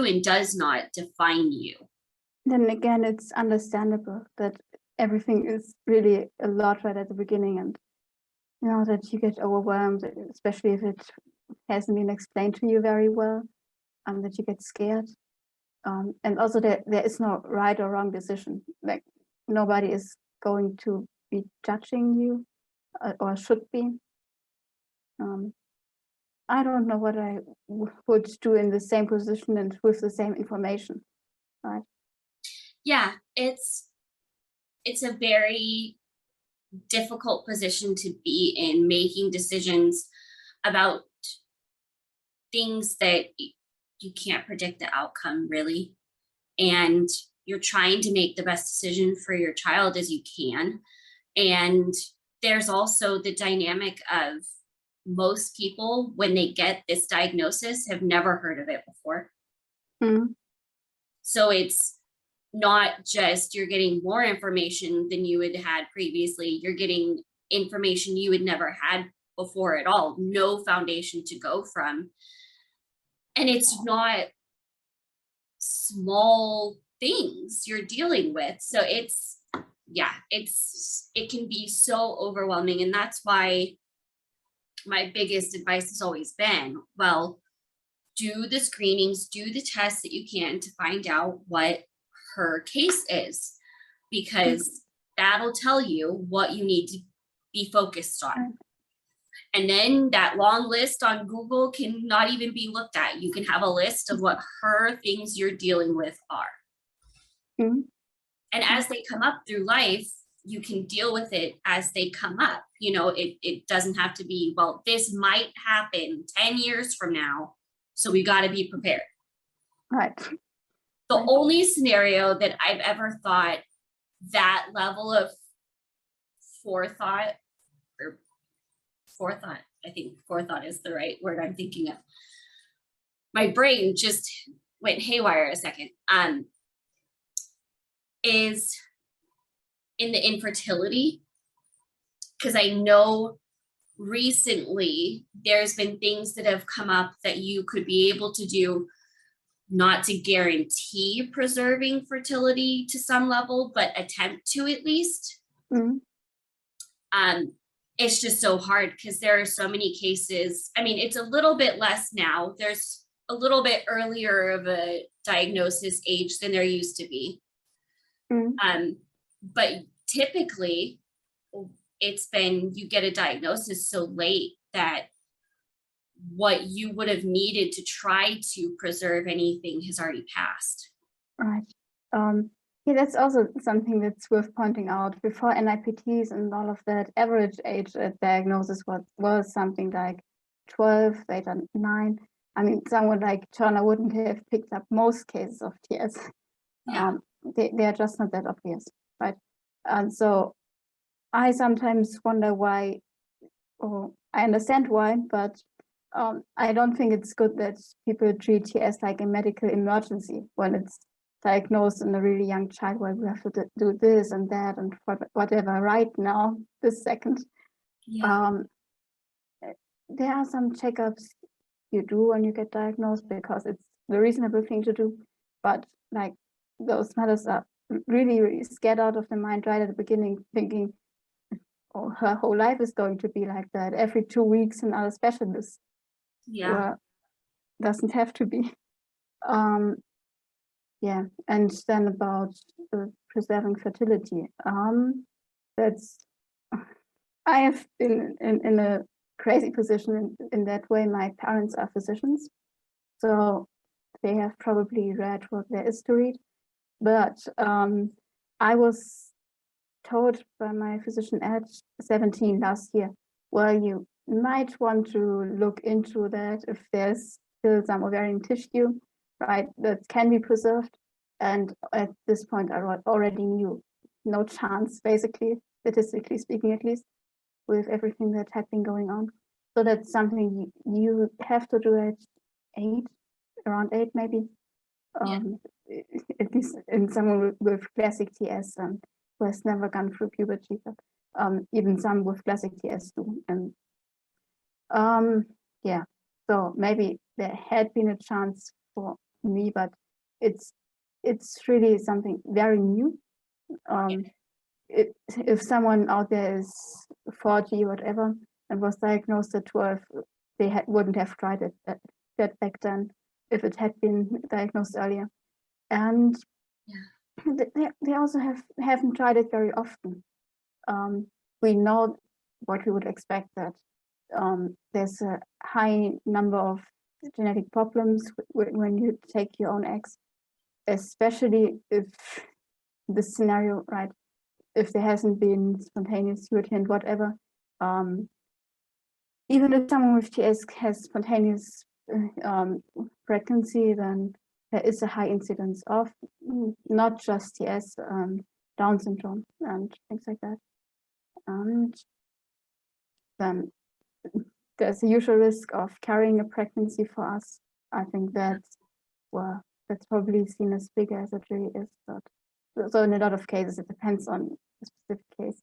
and does not define you. Then again, it's understandable that everything is really a lot right at the beginning, and that you get overwhelmed, especially if it hasn't been explained to you very well, and that you get scared. And also, there is no right or wrong decision. Like, nobody is going to be judging you, or should be. I don't know what I would do in the same position and with the same information, right? Yeah, it's a very difficult position to be in, making decisions about things that you can't predict the outcome, really. And you're trying to make the best decision for your child as you can. And there's also the dynamic of most people, when they get this diagnosis, have never heard of it before. Mhm. So it's not just you're getting more information than you had had previously, you're getting information you had never had before at all, no foundation to go from. And it's not small things you're dealing with. So it can be so overwhelming. And that's why my biggest advice has always been, well, do the screenings, do the tests that you can to find out what her case is, because that'll tell you what you need to be focused on. And then that long list on Google can not even be looked at. You can have a list of what her things you're dealing with are. Mm-hmm. And as they come up through life, you can deal with it as they come up. You know, it doesn't have to be, well, this might happen 10 years from now, so we got to be prepared. Right. The only scenario that I've ever thought that level of forethought, I think forethought is the right word I'm thinking of. My brain just went haywire a second. Is in the infertility, because I know recently there's been things that have come up that you could be able to do, not to guarantee preserving fertility to some level, but attempt to at least. Mm-hmm. It's just so hard because there are so many cases. I mean, it's a little bit less now. There's a little bit earlier of a diagnosis age than there used to be. Mm-hmm. But typically it's been, you get a diagnosis so late that what you would have needed to try to preserve anything has already passed. Right. Yeah, that's also something that's worth pointing out. Before NIPTs and all of that, average age at diagnosis was something like 12, later 9. I mean, someone like Turner wouldn't have picked up most cases of TS. Yeah. They are just not that obvious, right? And so I sometimes wonder why, or I understand why, but I don't think it's good that people treat TS like a medical emergency when it's diagnosed in a really young child, where we have to do this and that and whatever right now, this second. Yeah. There are some checkups you do when you get diagnosed because it's the reasonable thing to do, but like those mothers are really, really scared out of their mind right at the beginning, thinking, oh, her whole life is going to be like that. Every 2 weeks another specialist. Yeah. Well, doesn't have to be. Yeah, and then about preserving fertility. That's, I have been in a crazy position in that way. My parents are physicians, so they have probably read what there is to read. But I was told by my physician at 17 last year, well, you might want to look into that if there's still some ovarian tissue, right, that can be preserved. And at this point, I already knew no chance, basically, statistically speaking, at least, with everything that had been going on. So that's something you have to do at 8, around 8 maybe. At least in someone with classic TS who has never gone through puberty, but even some with classic TS do. And yeah, so maybe there had been a chance for me, but it's really something very new. If someone out there is 40 or whatever and was diagnosed at 12, they wouldn't have tried it that back then if it had been diagnosed earlier. And they also haven't tried it very often. We know what we would expect, that there's a high number of genetic problems when you take your own eggs, especially if the scenario, right, if there hasn't been spontaneous puberty and whatever. Even if someone with TS has spontaneous pregnancy, then there is a high incidence of not just TS, Down syndrome and things like that. And then there's a usual risk of carrying a pregnancy for us. I think that's probably seen as big as it really is. But so in a lot of cases, it depends on the specific case.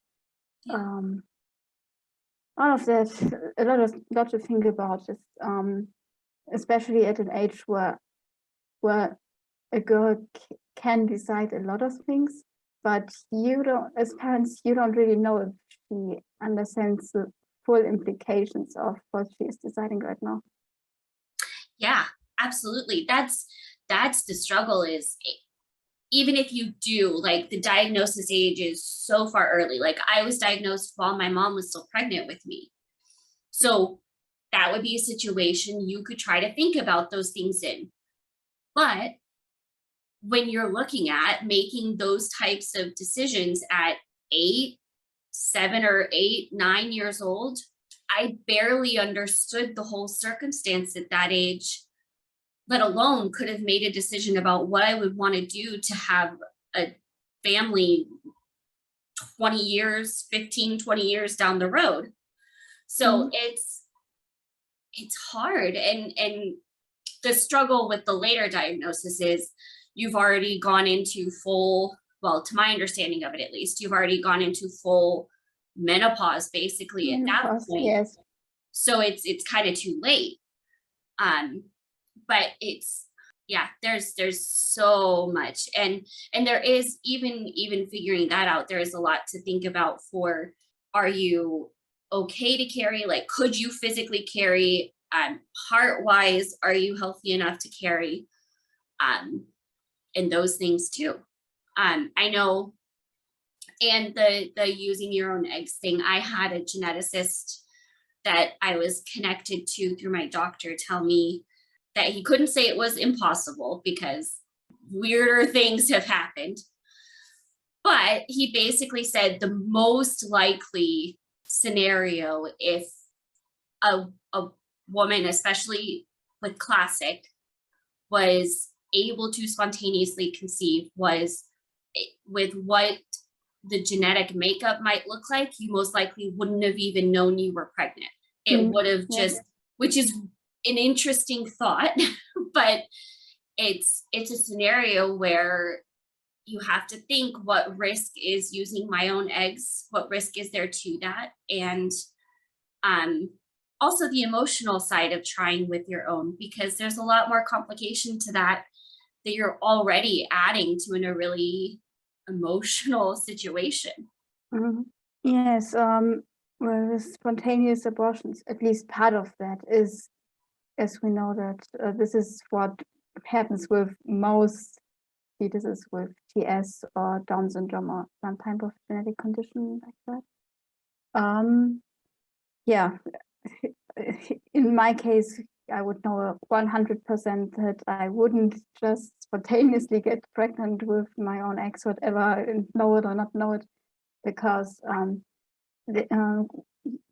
All of that, a lot to think about is, especially at an age where a girl can decide a lot of things, but you don't, as parents, you don't really know if she understands the full implications of what she is deciding right now. Yeah, Absolutely. That's the struggle is even if you do, like the diagnosis age is so far early. Like I was diagnosed while my mom was still pregnant with me. So that would be a situation you could try to think about those things in. But when you're looking at making those types of decisions at 8, 7 or 8, 9 years old, I barely understood the whole circumstance at that age, let alone could have made a decision about what I would want to do to have a family 20 years, 15, 20 years down the road. So it's hard. And the struggle with the later diagnosis is you've already gone into full, well, to my understanding of it, at least, you've already gone into full menopause basically at that point. Yes. So it's kind of too late. But it's, yeah, there's so much. And there is even figuring that out, there is a lot to think about for, are you okay to carry? Like, could you physically carry? Heart wise, are you healthy enough to carry? And those things too. I know, and the using your own eggs thing, I had a geneticist that I was connected to through my doctor tell me that he couldn't say it was impossible because weirder things have happened. But he basically said the most likely scenario, if a woman, especially with classic, was able to spontaneously conceive, was with what the genetic makeup might look like, you most likely wouldn't have even known you were pregnant. It would have just, which is an interesting thought, but it's a scenario where you have to think, what risk is using my own eggs? What risk is there to that? And also the emotional side of trying with your own, because there's a lot more complication to that you're already adding to in a really emotional situation. Yes, well, with spontaneous abortions, at least part of that is, as we know that this is what happens with most fetuses with TS or Down syndrome or some type of genetic condition like that. Yeah, in my case, I would know 100% that I wouldn't just spontaneously get pregnant with my own eggs, whatever, and know it or not know it, because when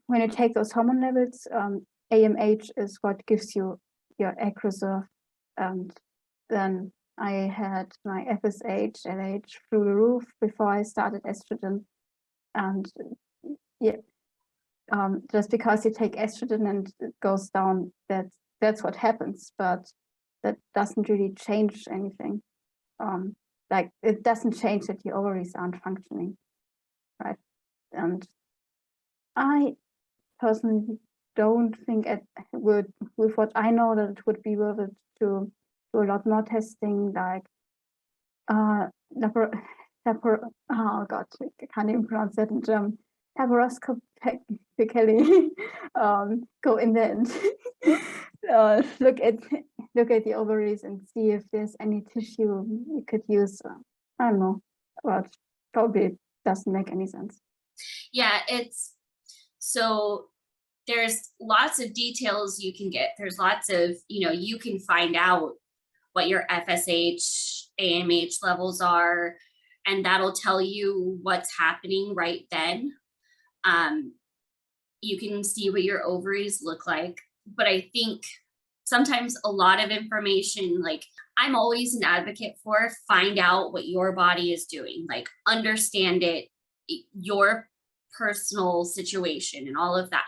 you take those hormone levels, AMH is what gives you your egg reserve. And then I had my FSH, LH through the roof before I started estrogen. And yeah, just because you take estrogen and it goes down, that's what happens, but that doesn't really change anything. Like it doesn't change that your ovaries aren't functioning, right? And I personally don't think it would, with what I know, that it would be worth it to do a lot more testing, like oh god, I can't even pronounce that in German. Laparoscopically go in there and look at the ovaries and see if there's any tissue you could use. I don't know, but probably doesn't make any sense. Yeah, it's so there's lots of details you can get. There's lots of, you can find out what your FSH, AMH levels are, and that'll tell you what's happening right then. You can see what your ovaries look like. But I think sometimes a lot of information, like I'm always an advocate for, find out what your body is doing, like understand it, your personal situation and all of that.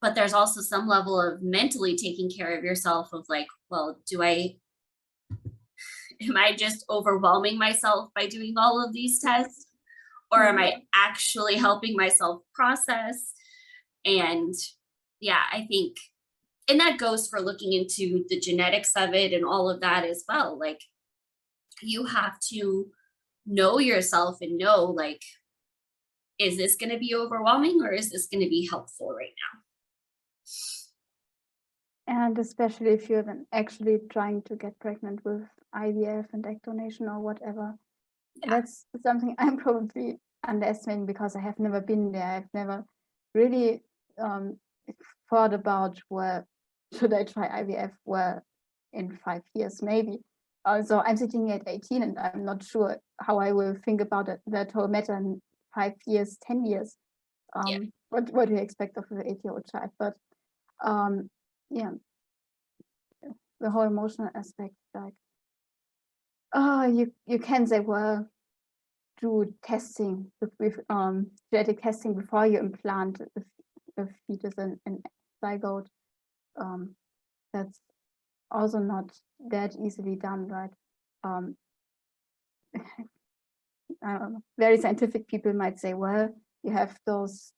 But there's also some level of mentally taking care of yourself of like, well, am I just overwhelming myself by doing all of these tests? Or am I actually helping myself process? And yeah, I think, and that goes for looking into the genetics of it and all of that as well. Like you have to know yourself and know, like, is this going to be overwhelming or is this going to be helpful right now? And especially if you're then actually trying to get pregnant with IVF and egg donation or whatever. Yeah. That's something I'm probably underestimating because I have never been there. I've never really thought about, well, should I try IVF? Well, in 5 years, maybe. So I'm sitting at 18 and I'm not sure how I will think about that whole matter in 5 years, 10 years. Yeah. What do you expect of an 8-year-old child? But yeah, the whole emotional aspect, like, you can say, well, do testing with genetic testing before you implant a fetus and zygote. That's also not that easily done, right? I don't know. Very scientific people might say, well, you have those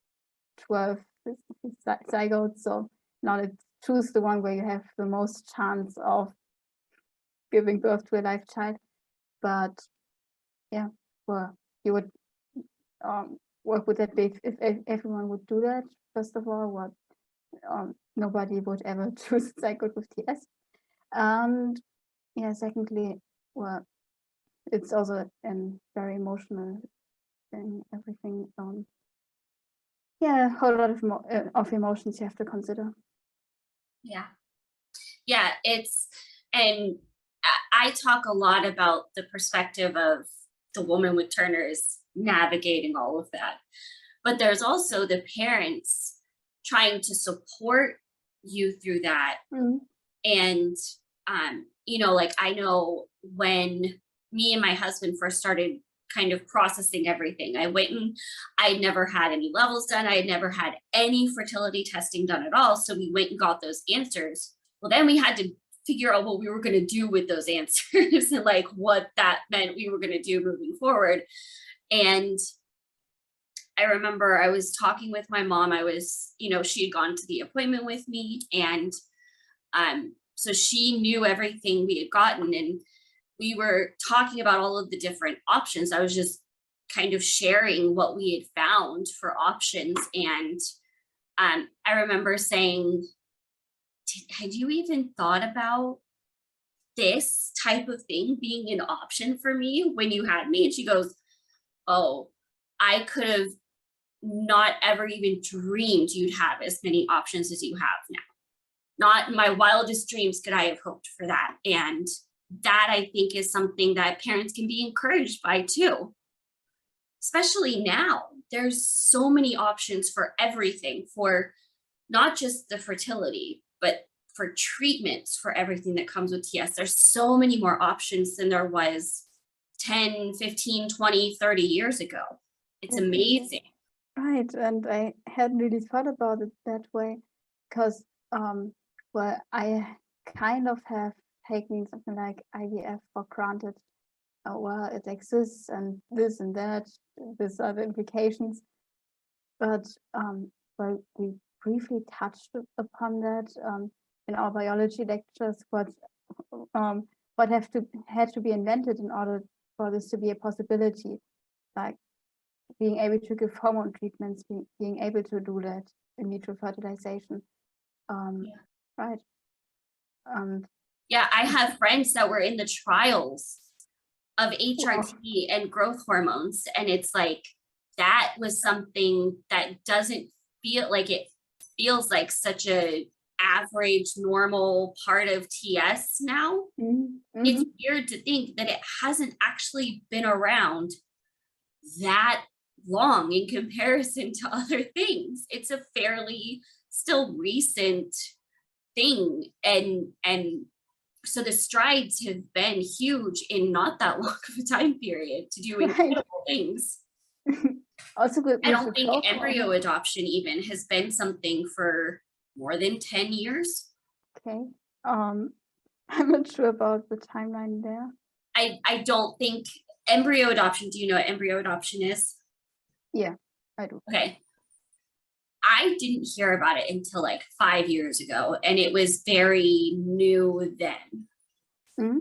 12 zygotes, so now let's choose the one where you have the most chance of giving birth to a live child. But yeah, well, you would what would that be if everyone would do that? First of all, what nobody would ever choose zygote with TS. And yeah, secondly, well, it's also a very emotional thing, everything. Yeah, a whole lot of emotions you have to consider. Yeah. Yeah, and I talk a lot about the perspective of the woman with Turner's navigating all of that. But there's also the parents trying to support you through that. Mm. And, like I know when me and my husband first started kind of processing everything, I'd never had any levels done. I had never had any fertility testing done at all. So we went and got those answers. Well, then we had to figure out what we were going to do with those answers and like what that meant we were going to do moving forward. And I remember I was talking with my mom. She had gone to the appointment with me, and so she knew everything we had gotten, and we were talking about all of the different options. I was just kind of sharing what we had found for options. And I remember saying, had you even thought about this type of thing being an option for me when you had me? And she goes, oh, I could have not ever even dreamed you'd have as many options as you have now. Not in my wildest dreams could I have hoped for that. And that, I think, is something that parents can be encouraged by too. Especially now, there's so many options for everything, for not just the fertility, but for treatments for everything that comes with TS. There's so many more options than there was 10, 15, 20, 30 years ago. It's amazing. Right, and I hadn't really thought about it that way because, well, I kind of have taken something like IVF for granted. Oh, well, it exists and this and that, these are the implications. But well, we briefly touched upon that in our biology lectures. What had to be invented in order for this to be a possibility, like being able to give hormone treatments, being able to do that in vitro fertilization. Right. Yeah, I have friends that were in the trials of HRT and growth hormones, and it's like that was something that doesn't feel like it feels like such a average normal part of TS now. Mm-hmm. It's weird to think that it hasn't actually been around that long in comparison to other things. It's a fairly still recent thing, and so the strides have been huge in not that long of a time period to do incredible things. Also good. I don't think embryo adoption even has been something for more than 10 years. Okay. I'm not sure about the timeline there. I don't think embryo adoption. Do you know what embryo adoption is? Yeah, I do. Okay. I didn't hear about it until like 5 years ago, and it was very new then. Mm-hmm.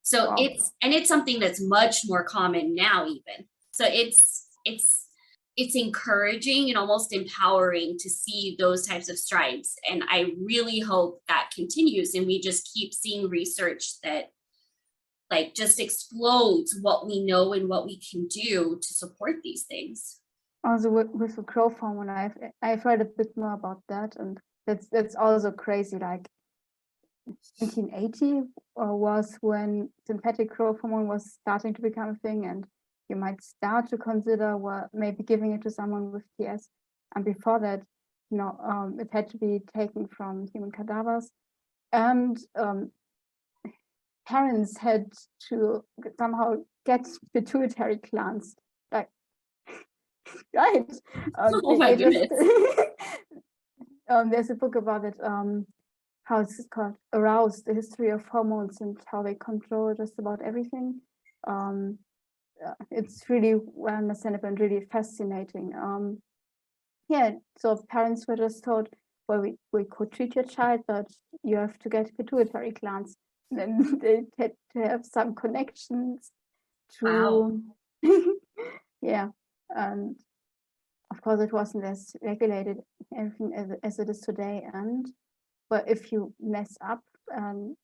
So wow. It's something that's much more common now even. So it's it's encouraging and almost empowering to see those types of strides. And I really hope that continues and we just keep seeing research that like just explodes what we know and what we can do to support these things. Also with the growth hormone, I've read a bit more about that, and that's also crazy. Like 1980 was when synthetic growth hormone was starting to become a thing, and you might start to consider maybe giving it to someone with TS. And before that, it had to be taken from human cadavers, and parents had to somehow get pituitary glands, like right. Oh my goodness. There's a book about it. How it's called, Aroused, the history of hormones and how they control just about everything. It's really well understandable and really fascinating. Yeah, so parents were just told, well, we could treat your child, but you have to get pituitary glands. Then they had to have some connections to, Wow. yeah, and of course it wasn't as regulated everything as it is today. And but if you mess up and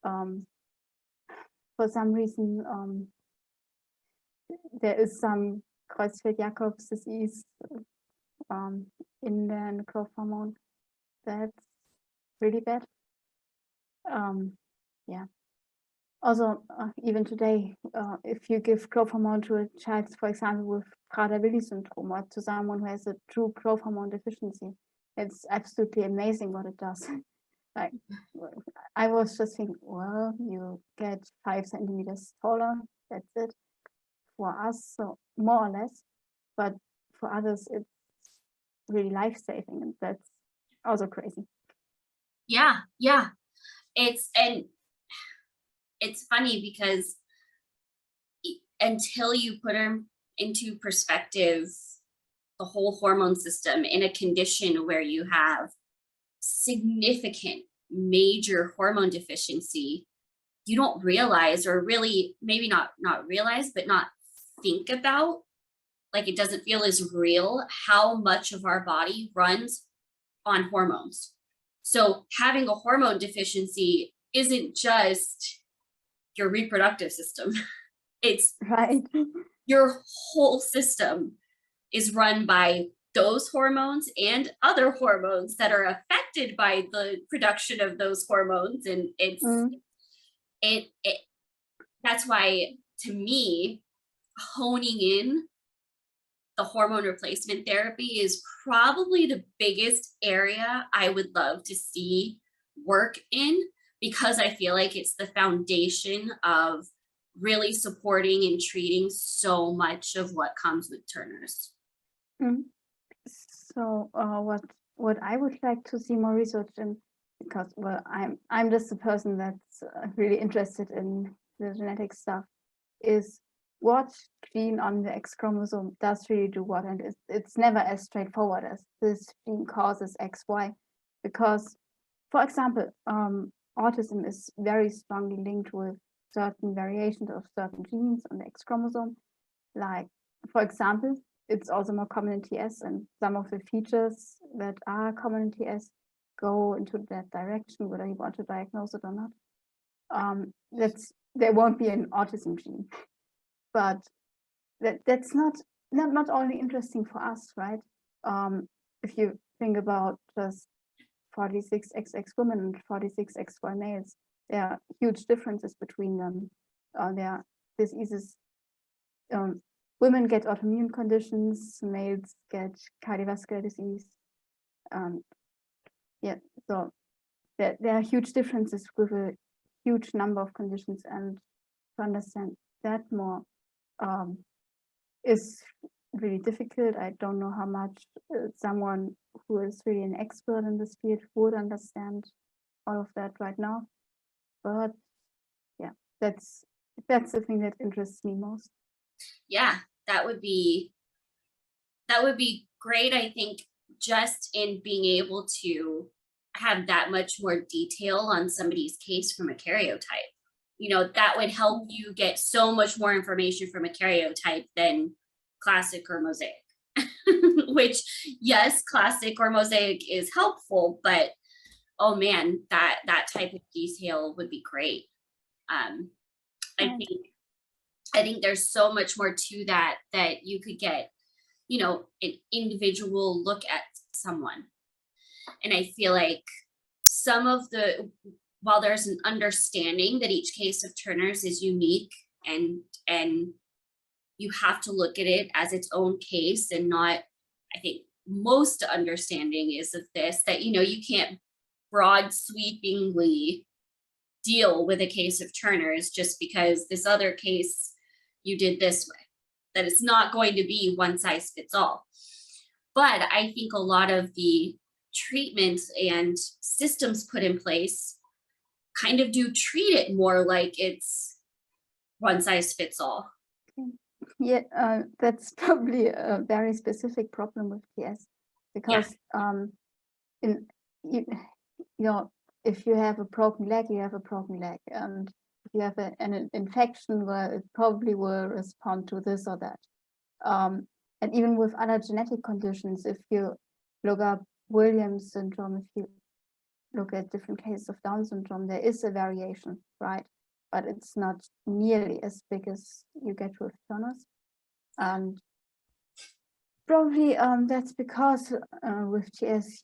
for some reason there is some Creutzfeldt-Jakob's disease in the growth hormone, that's really bad. Yeah. Also, even today, if you give growth hormone to a child, for example, with Prader-Willi syndrome, or to someone who has a true growth hormone deficiency, it's absolutely amazing what it does. Like, I was just thinking, well, you get 5 centimeters taller, that's it for us, so more or less, but for others, it's really life-saving, and that's also crazy. Yeah. It's funny because until you put them into perspective, the whole hormone system in a condition where you have significant major hormone deficiency, you don't realize, or really maybe not realize, but not think about, like it doesn't feel as real how much of our body runs on hormones. So having a hormone deficiency isn't just your reproductive system. It's right. Your whole system is run by those hormones and other hormones that are affected by the production of those hormones. And it that's why, to me, honing in the hormone replacement therapy is probably the biggest area I would love to see work in, because I feel like it's the foundation of really supporting and treating so much of what comes with Turner's. So what I would like to see more research in, because well, I'm just a person that's really interested in the genetic stuff, is what gene on the X chromosome does really do what, and it's never as straightforward as this gene causes XY, because, for example, autism is very strongly linked with certain variations of certain genes on the X chromosome. Like, for example, it's also more common in TS, and some of the features that are common in TS go into that direction, whether you want to diagnose it or not. There won't be an autism gene, but that's not only interesting for us, right? If you think about just 46XX women and 46XY males, there are huge differences between them. There are diseases. Women get autoimmune conditions, males get cardiovascular disease. Yeah, so there are huge differences with a huge number of conditions, and to understand that more is really difficult. I don't know how much someone who is really an expert in this field would understand all of that right now. But yeah, that's the thing that interests me most. Yeah, that would be great, I think, just in being able to have that much more detail on somebody's case from a karyotype. That would help you get so much more information from a karyotype than classic or mosaic. which yes, classic or mosaic is helpful, but oh man, that type of detail would be great. I think there's so much more to that you could get, an individual look at someone. And I feel like while there's an understanding that each case of Turner's is unique and you have to look at it as its own case and not, I think most understanding is of this, that, you can't broad sweepingly deal with a case of Turner's just because this other case you did this way, that it's not going to be one size fits all. But I think a lot of the treatments and systems put in place kind of do treat it more like it's one size fits all. Yeah, that's probably a very specific problem with TS, because if you have a broken leg, you have a broken leg, and if you have an infection, well, it probably will respond to this or that. And even with other genetic conditions, if you look up Williams syndrome, if you look at different cases of Down syndrome, there is a variation, right? But it's not nearly as big as you get with Turner's. And probably that's because with TS,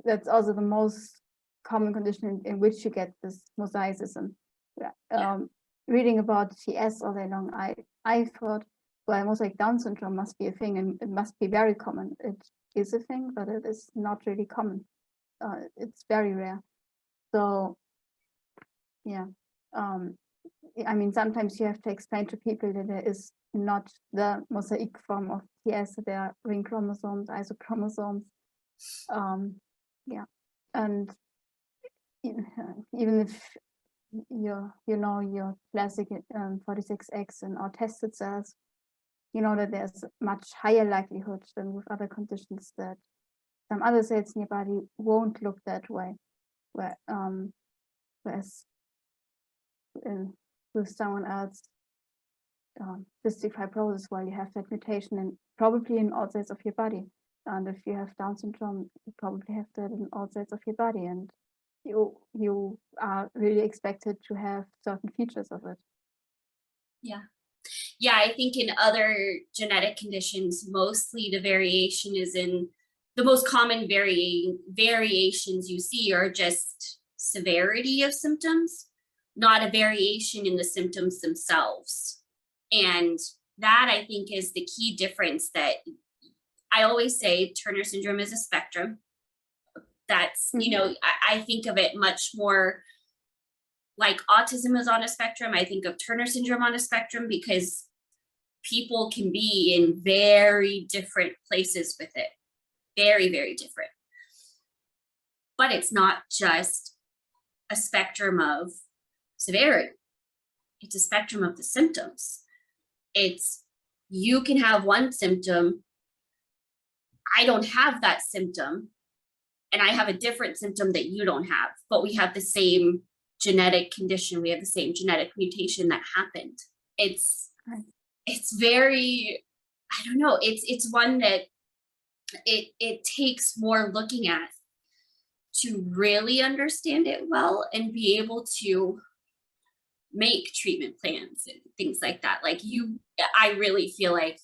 that's also the most common condition in which you get this mosaicism. Reading about TS all day long, I thought, well, mosaic Down syndrome must be a thing, and it must be very common. It is a thing, but it is not really common. It's very rare. So, yeah. I mean, sometimes you have to explain to people that there is not the mosaic form of TS. There are ring chromosomes, isochromosomes. And even if your classic 46X and or tested cells, that there's much higher likelihood than with other conditions that some other cells in your body won't look that way. Whereas with someone else, cystic fibrosis, well, you have that mutation and probably in all cells of your body. And if you have Down syndrome, you probably have that in all cells of your body, and you are really expected to have certain features of it. Yeah, I think in other genetic conditions, mostly the variation is in the most common variations you see are just severity of symptoms, not a variation in the symptoms themselves. And that, I think, is the key difference. That I always say Turner syndrome is a spectrum. That's, I think of it much more like autism is on a spectrum. I think of Turner syndrome on a spectrum because people can be in very different places with it. Very, very different. But it's not just a spectrum of severity. It's a spectrum of the symptoms. You can have one symptom. I don't have that symptom, and I have a different symptom that you don't have, but we have the same genetic condition. We have the same genetic mutation that happened. It's very, I don't know. It's one that it takes more looking at to really understand it well and be able to make treatment plans and things like that. I really feel like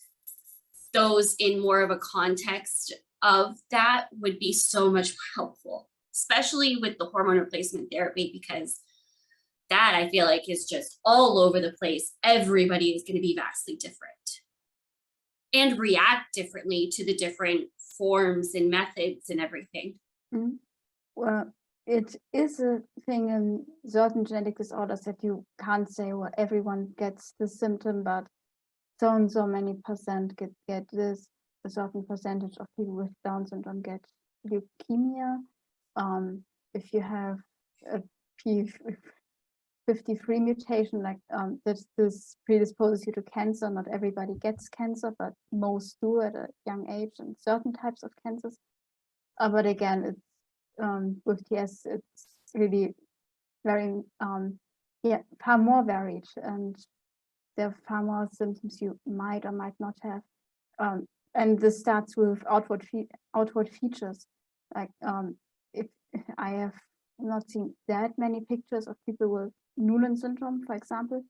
those in more of a context of that would be so much more helpful, especially with the hormone replacement therapy, because that I feel like is just all over the place. Everybody is going to be vastly different and react differently to the different forms and methods and everything. Mm-hmm. Well, it is a thing in certain genetic disorders that you can't say, well, everyone gets the symptom, but so and so many percent get this. A certain percentage of people with Down syndrome get leukemia. If you have a P53 mutation, this predisposes you to cancer. Not everybody gets cancer, but most do at a young age, and certain types of cancers. But again, it's with TS, it's really very far more varied, and there are far more symptoms you might or might not have. and this starts with outward features. Like if I have not seen that many pictures of people with Noonan syndrome, for example,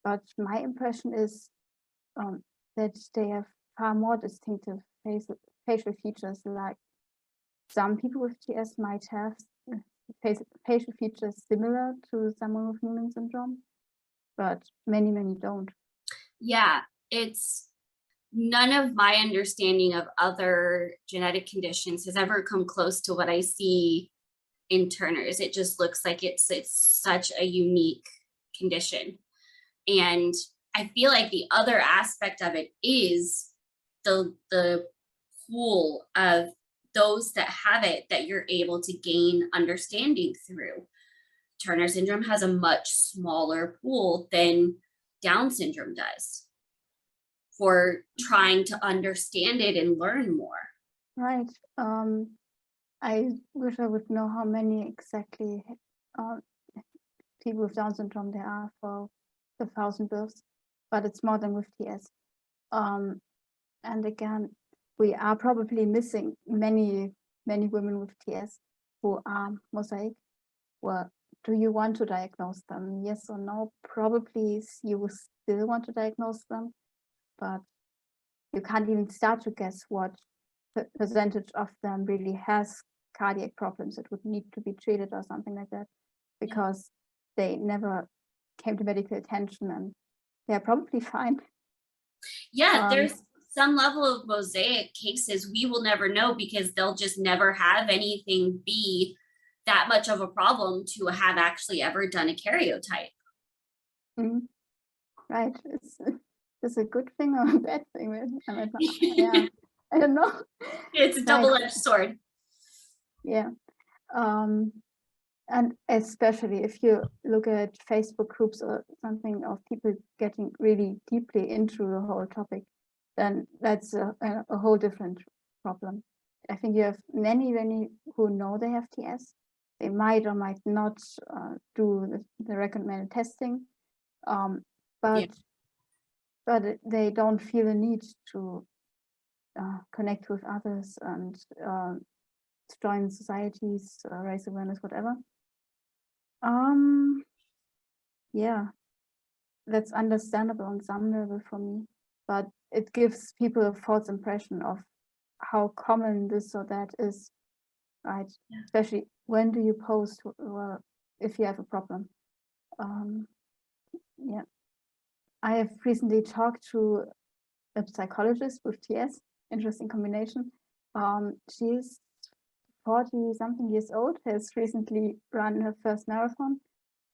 but my impression is that they have far more distinctive facial features. Like some people with TS might have facial features similar to someone with Noonan syndrome, but many don't. Yeah, it's none of my understanding of other genetic conditions has ever come close to what I see in Turner's. It just looks like it's such a unique condition. And I feel like the other aspect of it is the pool of those that have it that you're able to gain understanding through. Turner syndrome has a much smaller pool than Down syndrome does for trying to understand it and learn more. Right. I wish I would know how many exactly people with Down syndrome there are for the 1,000 births, but it's more than with TS. And again, we are probably missing many women with TS who are mosaic. Well, do you want to diagnose them? Yes or no? Probably you will still want to diagnose them, but you can't even start to guess what percentage of them really has cardiac problems that would need to be treated or something like that, because they never came to medical attention and they're probably fine. Yeah, there's some level of mosaic cases we will never know because they'll just never have anything be that much of a problem to have actually ever done a karyotype. Mm-hmm. Right. It's a good thing or a bad thing? Yeah, I don't know. It's a double-edged sword. Yeah. And especially if you look at Facebook groups or something of people getting really deeply into the whole topic, then that's a whole different problem. I think you have many who know they have TS. They might or might not do the recommended testing, but they don't feel the need to connect with others and join societies, raise awareness, whatever. Yeah, that's understandable on some level for me, but it gives people a false impression of how common this or that is, right? Yeah. Especially when do you post, well, if you have a problem. Yeah, I have recently talked to a psychologist with TS, interesting combination. She's 40 something years old, has recently run her first marathon,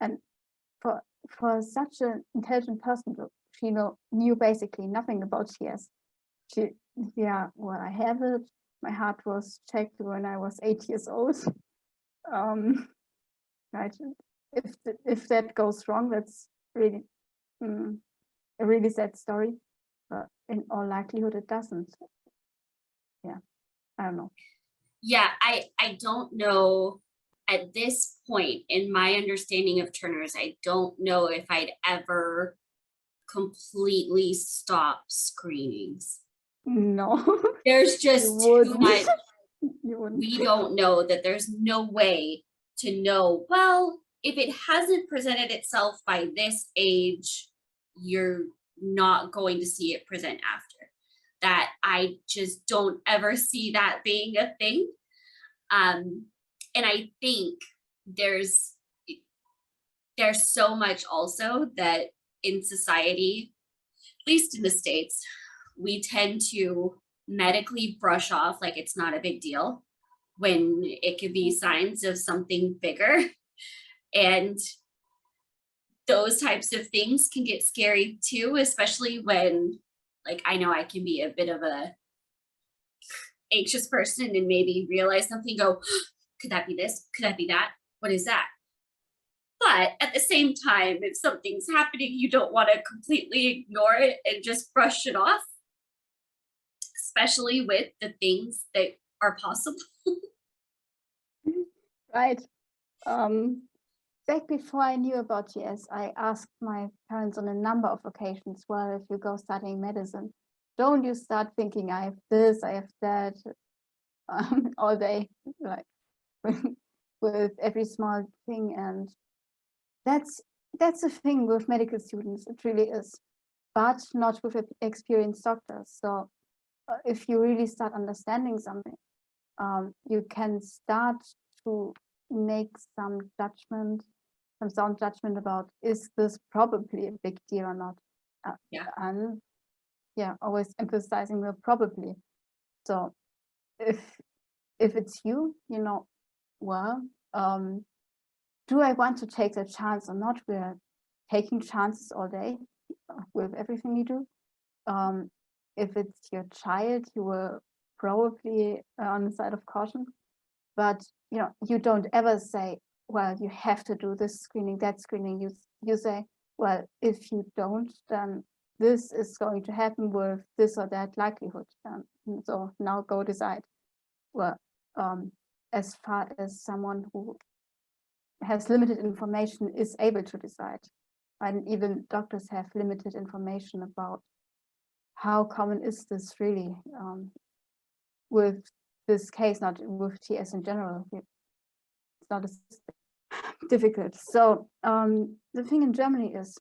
and for such an intelligent person, she knew basically nothing about TS. Well, I have it. My heart was checked when I was 8 years old. Right. If that goes wrong, that's really a really sad story. But in all likelihood, it doesn't. Yeah, I don't know. Yeah, I don't know at this point in my understanding of Turner's, I don't know if I'd ever completely stop screenings. No. There's just too much. You wouldn't. We don't know that there's no way to know, well, if it hasn't presented itself by this age, you're not going to see it present after. That I just don't ever see that being a thing. And I think there's so much also that in society, at least in the States, we tend to medically brush off like it's not a big deal when it could be signs of something bigger. And those types of things can get scary too, especially when, like, I know I can be a bit of a anxious person and maybe realize something, go, could that be this? Could that be that? What is that? But at the same time, if something's happening, you don't want to completely ignore it and just brush it off, especially with the things that are possible. Right. Back before I knew about TS, I asked my parents on a number of occasions, well, if you go studying medicine, don't you start thinking, I have this, I have that, all day, like with every small thing. And that's a thing with medical students, it really is, but not with experienced doctors. So if you really start understanding something, you can start to make some sound judgment about, is this probably a big deal or not? And yeah, always emphasizing the probably. So if it's you, well, do I want to take the chance or not? We're taking chances all day with everything you do. If it's your child, you will probably on the side of caution. But you don't ever say, well, you have to do this screening, that screening. You say, well, if you don't, then this is going to happen with this or that likelihood. So now go decide. Well, as far as someone who has limited information is able to decide, and even doctors have limited information about how common is this really with this case, not with TS in general. It's not as difficult. So the thing in Germany is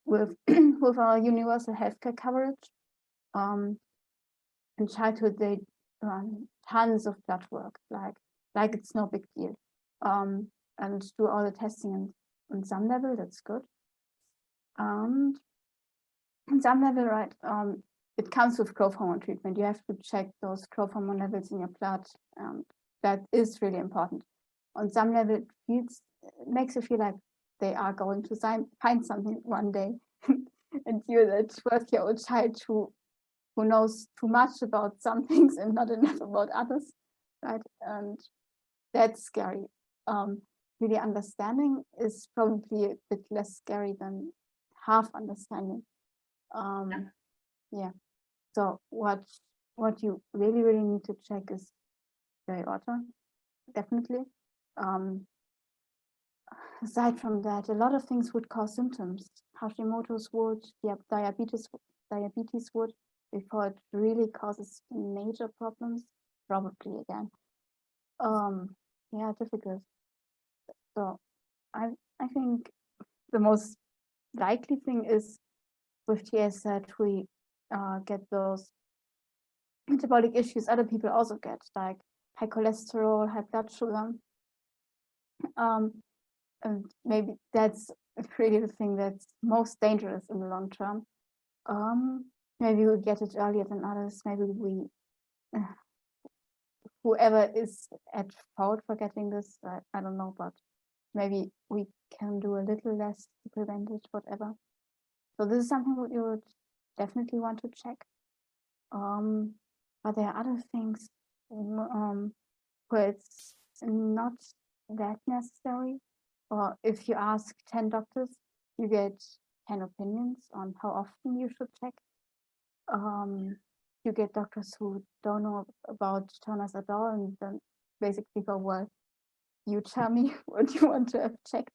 with with our universal healthcare coverage, in childhood they run tons of blood work, like it's no big deal, and do all the testing, and on some level that's good. And on some level, right, it comes with growth hormone treatment. You have to check those growth hormone levels in your blood. That is really important. On some level, it makes you feel like they are going to find something one day, and you're that 12-year-old child who knows too much about some things and not enough about others, right? And that's scary. Really understanding is probably a bit less scary than half understanding. Yeah. So what you really need to check is the aorta, definitely. Aside from that, a lot of things would cause symptoms. Hashimoto's would, diabetes would, before it really causes major problems, probably again. Yeah, difficult. So I think the most likely thing is with TS that we get those metabolic issues other people also get, like high cholesterol, high blood sugar. And maybe that's really the thing that's most dangerous in the long term. Maybe we get it earlier than others. Maybe whoever is at fault for getting this, I don't know, but maybe we can do a little less to prevent it, whatever. So this is something that you would definitely want to check. But there are other things where it's not that necessary. Or if you ask 10 doctors, you get 10 opinions on how often you should check. You get doctors who don't know about toners at all, and then basically go, well, you tell me what you want to have checked.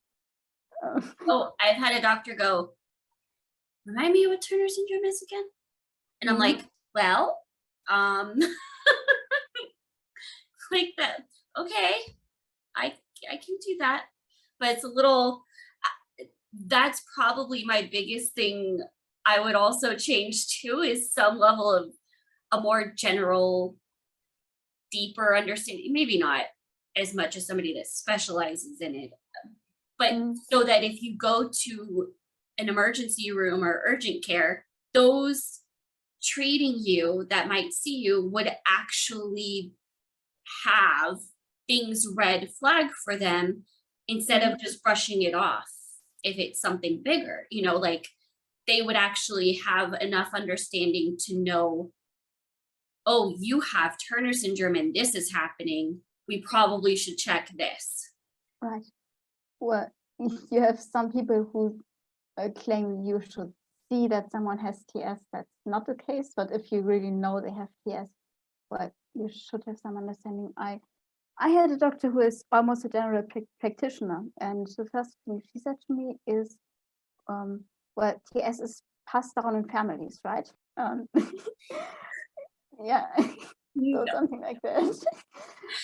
Oh, I've had a doctor go, remind me what Turner syndrome is again? And I'm like, well, like that. Okay, I can do that, but it's a little. That's probably my biggest thing. I would also change too is some level of a more general, deeper understanding. Maybe not as much as somebody that specializes in it, but so that if you go to an emergency room or urgent care, those treating you that might see you would actually have things red flag for them instead of just brushing it off if it's something bigger, like they would actually have enough understanding to know, oh, you have Turner syndrome and this is happening. We probably should check this. Right. Well, you have some people who claim you should see that someone has TS. That's not the case, but if you really know they have TS, well, you should have some understanding. I had a doctor who is almost a general practitioner, and the first thing she said to me is, well, TS is passed down in families, right? Um, yeah, so No. something like that.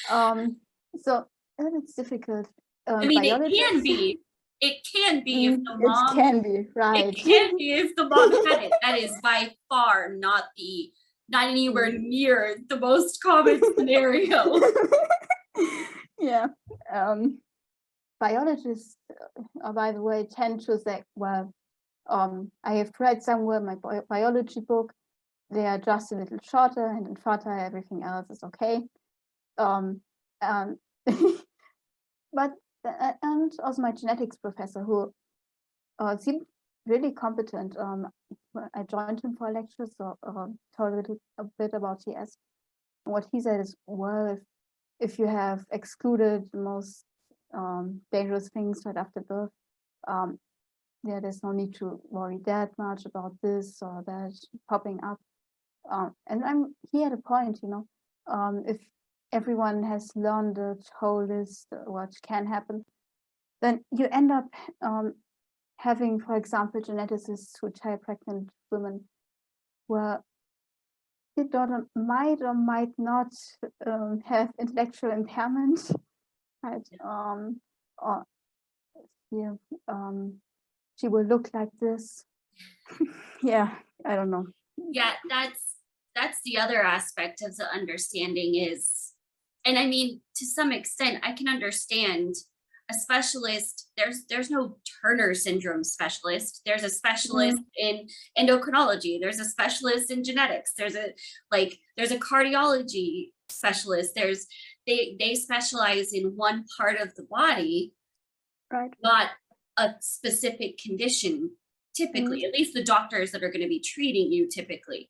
Um, so it's difficult. I mean, it can Biologists, be. It can be if the it mom, can be, it right. can be if the mom had it. That is by far not anywhere near the most common scenario. Yeah. Biologists, by the way, tend to say, well, I have read somewhere in my biology book, they are just a little shorter and infertile, everything else is okay. Um, um, but, and also my genetics professor, who seemed really competent. I joined him for a lecture, so told a bit about TS. What he said is, well, if you have excluded the most dangerous things right after birth, yeah, there's no need to worry that much about this or that popping up. And he had a point, you know, if everyone has learned the whole list, what can happen, then you end up having, for example, geneticists who tell pregnant women, well, your daughter might or might not have intellectual impairment, right? Or yeah, she will look like this. Yeah, I don't know. Yeah, that's the other aspect of the understanding is, and I mean, to some extent, I can understand a specialist. There's no Turner syndrome specialist. There's a specialist in endocrinology. There's a specialist in genetics. There's a cardiology specialist. They specialize in one part of the body, Right. not a specific condition. Typically, at least the doctors that are going to be treating you typically.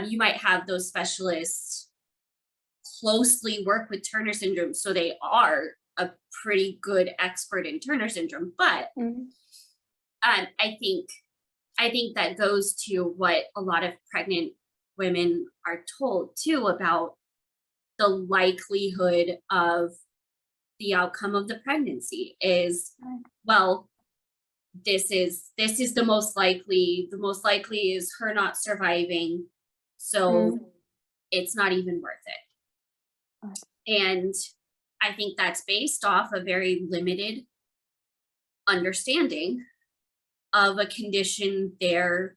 You might have those specialists closely work with Turner syndrome, so they are a pretty good expert in Turner syndrome. But I think that goes to what a lot of pregnant women are told too about the likelihood of the outcome of the pregnancy is, well, this is the most likely. The most likely is her not surviving, so it's not even worth it. And I think that's based off a very limited understanding of a condition they're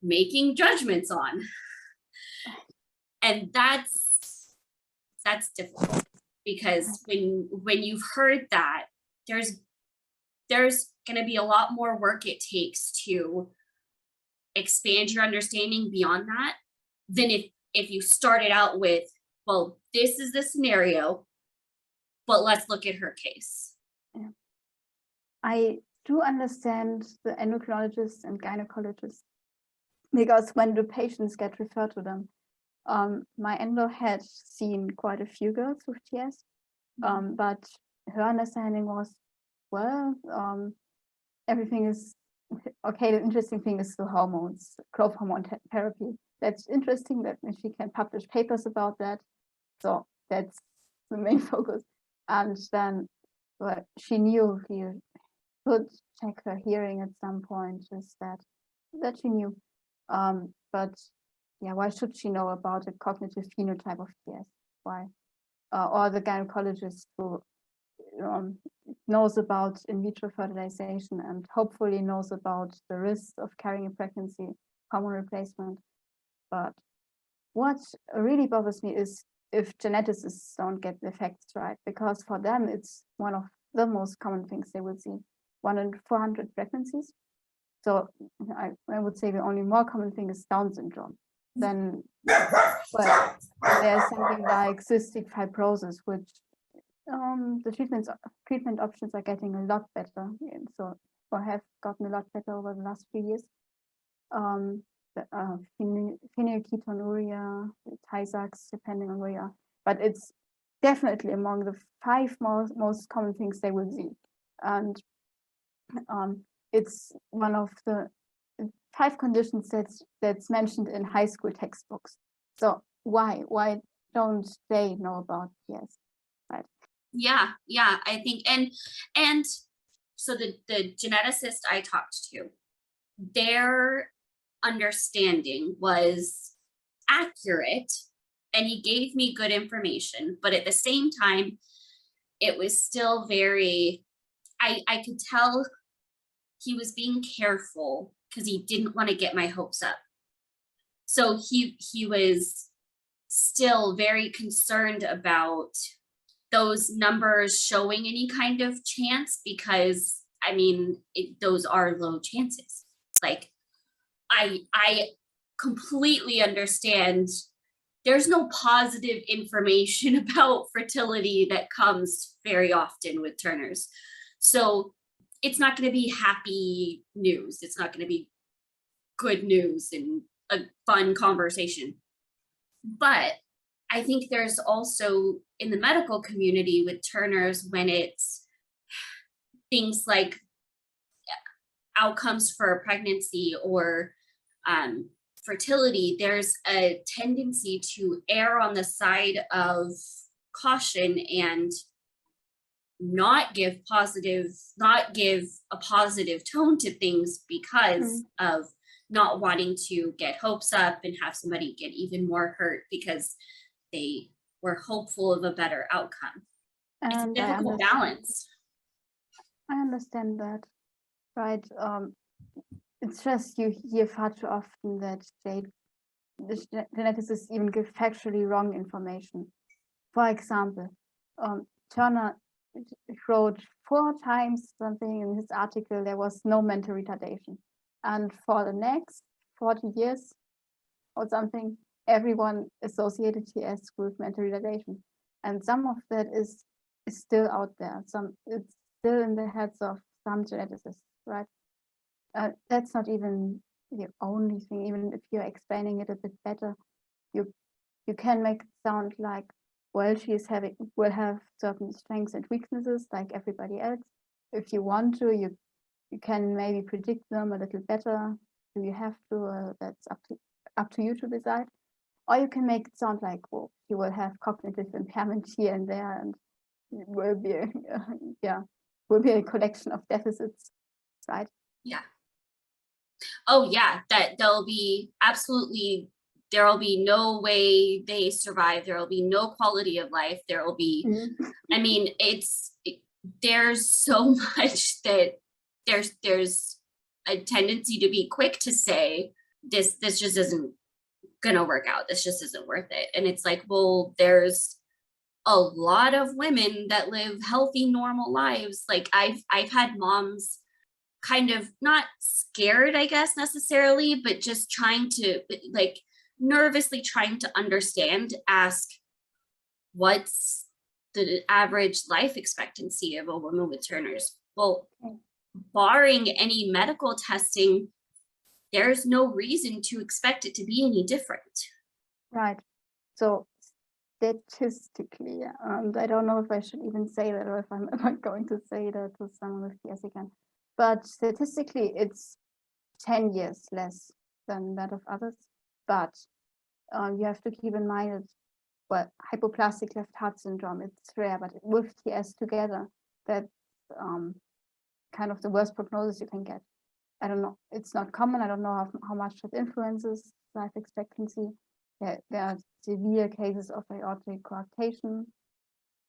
making judgments on. And that's difficult, because when you've heard that, there's going to be a lot more work it takes to expand your understanding beyond that than if you started out with, well, this is the scenario, but let's look at her case. Yeah. I do understand the endocrinologists and gynecologists, because when the patients get referred to them, my endo had seen quite a few girls with TS, but her understanding was, well, everything is okay. The interesting thing is the hormones, growth hormone therapy. That's interesting that she can publish papers about that. So that's the main focus. And then she knew he could check her hearing at some point, just that she knew. But yeah, why should she know about the cognitive phenotype of TS? Why? Or the gynecologist who knows about in vitro fertilization and hopefully knows about the risks of carrying a pregnancy, hormone replacement. But what really bothers me is if geneticists don't get the facts right, because for them it's one of the most common things they will see. 1 in 400 pregnancies. So I would say the only more common thing is Down syndrome. Then well, there's something like cystic fibrosis, which the treatment options are getting a lot better, and so or have gotten a lot better over the last few years. Phenylketonuria, Tay-Sachs, depending on where you are, but it's definitely among the 5 most common things they will see, and it's one of the 5 conditions that's mentioned in high school textbooks. So why don't they know about TS? Right. Yeah, I think, and so the geneticist I talked to, their understanding was accurate and he gave me good information, but at the same time, it was still very, I could tell he was being careful because he didn't want to get my hopes up. So he was still very concerned about those numbers showing any kind of chance because I mean those are low chances. Like I completely understand there's no positive information about fertility that comes very often with Turners. So it's not going to be happy news. It's not going to be good news and a fun conversation. But I think there's also in the medical community with Turners when it's things like outcomes for pregnancy or fertility, there's a tendency to err on the side of caution and not give a positive tone to things because of not wanting to get hopes up and have somebody get even more hurt because they were hopeful of a better outcome. It's a And difficult balance. I understand that, right? It's just you hear far too often that the geneticists even give factually wrong information. For example, Turner wrote 4 times something in his article there was no mental retardation, and for the next 40 years or something, everyone associated TS with mental retardation, and some of that is still out there. It's still in the heads of some geneticists, right? That's not even the only thing. Even if you're explaining it a bit better, you can make it sound like, well, will have certain strengths and weaknesses like everybody else. If you want to, you can maybe predict them a little better. Do you have to? That's up to you to decide. Or you can make it sound like, well, you will have cognitive impairment here and there, and it will be a collection of deficits, right? Yeah. Oh yeah, that there'll be no way they survive. There will be no quality of life. There will be, I mean, there's so much that there's a tendency to be quick to say this just isn't gonna work out. This just isn't worth it. And it's like, well, there's a lot of women that live healthy, normal lives. Like I've had moms kind of not scared, I guess, necessarily, but just trying to like nervously trying to understand, ask what's the average life expectancy of a woman with Turner's? Well, barring any medical testing, there's no reason to expect it to be any different. Right. So statistically, and I don't know if I should even say that or if I'm ever going to say that to someone with PS again, but statistically it's 10 years less than that of others. But you have to keep in mind that, well, hypoplastic left heart syndrome, it's rare, but with TS together, that's kind of the worst prognosis you can get. I don't know, it's not common. I don't know how much that influences life expectancy. There are severe cases of aortic coarctation.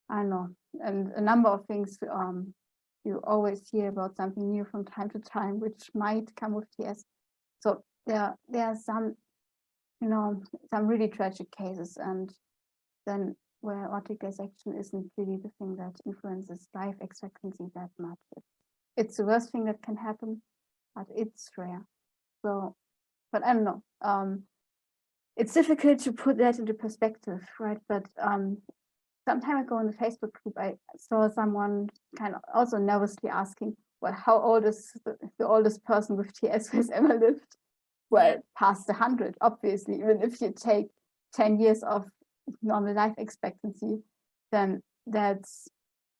I don't know, and a number of things. You always hear about something new from time to time, which might come with TS. So there are some, some really tragic cases, and then where aortic dissection isn't really the thing that influences life expectancy that much. It's the worst thing that can happen, but it's rare. So, but I don't know. It's difficult to put that into perspective, right? But some time ago in the Facebook group, I saw someone kind of also nervously asking, well, how old is the oldest person with TS who has ever lived? Well, past 100, obviously. Even if you take 10 years of normal life expectancy, then that's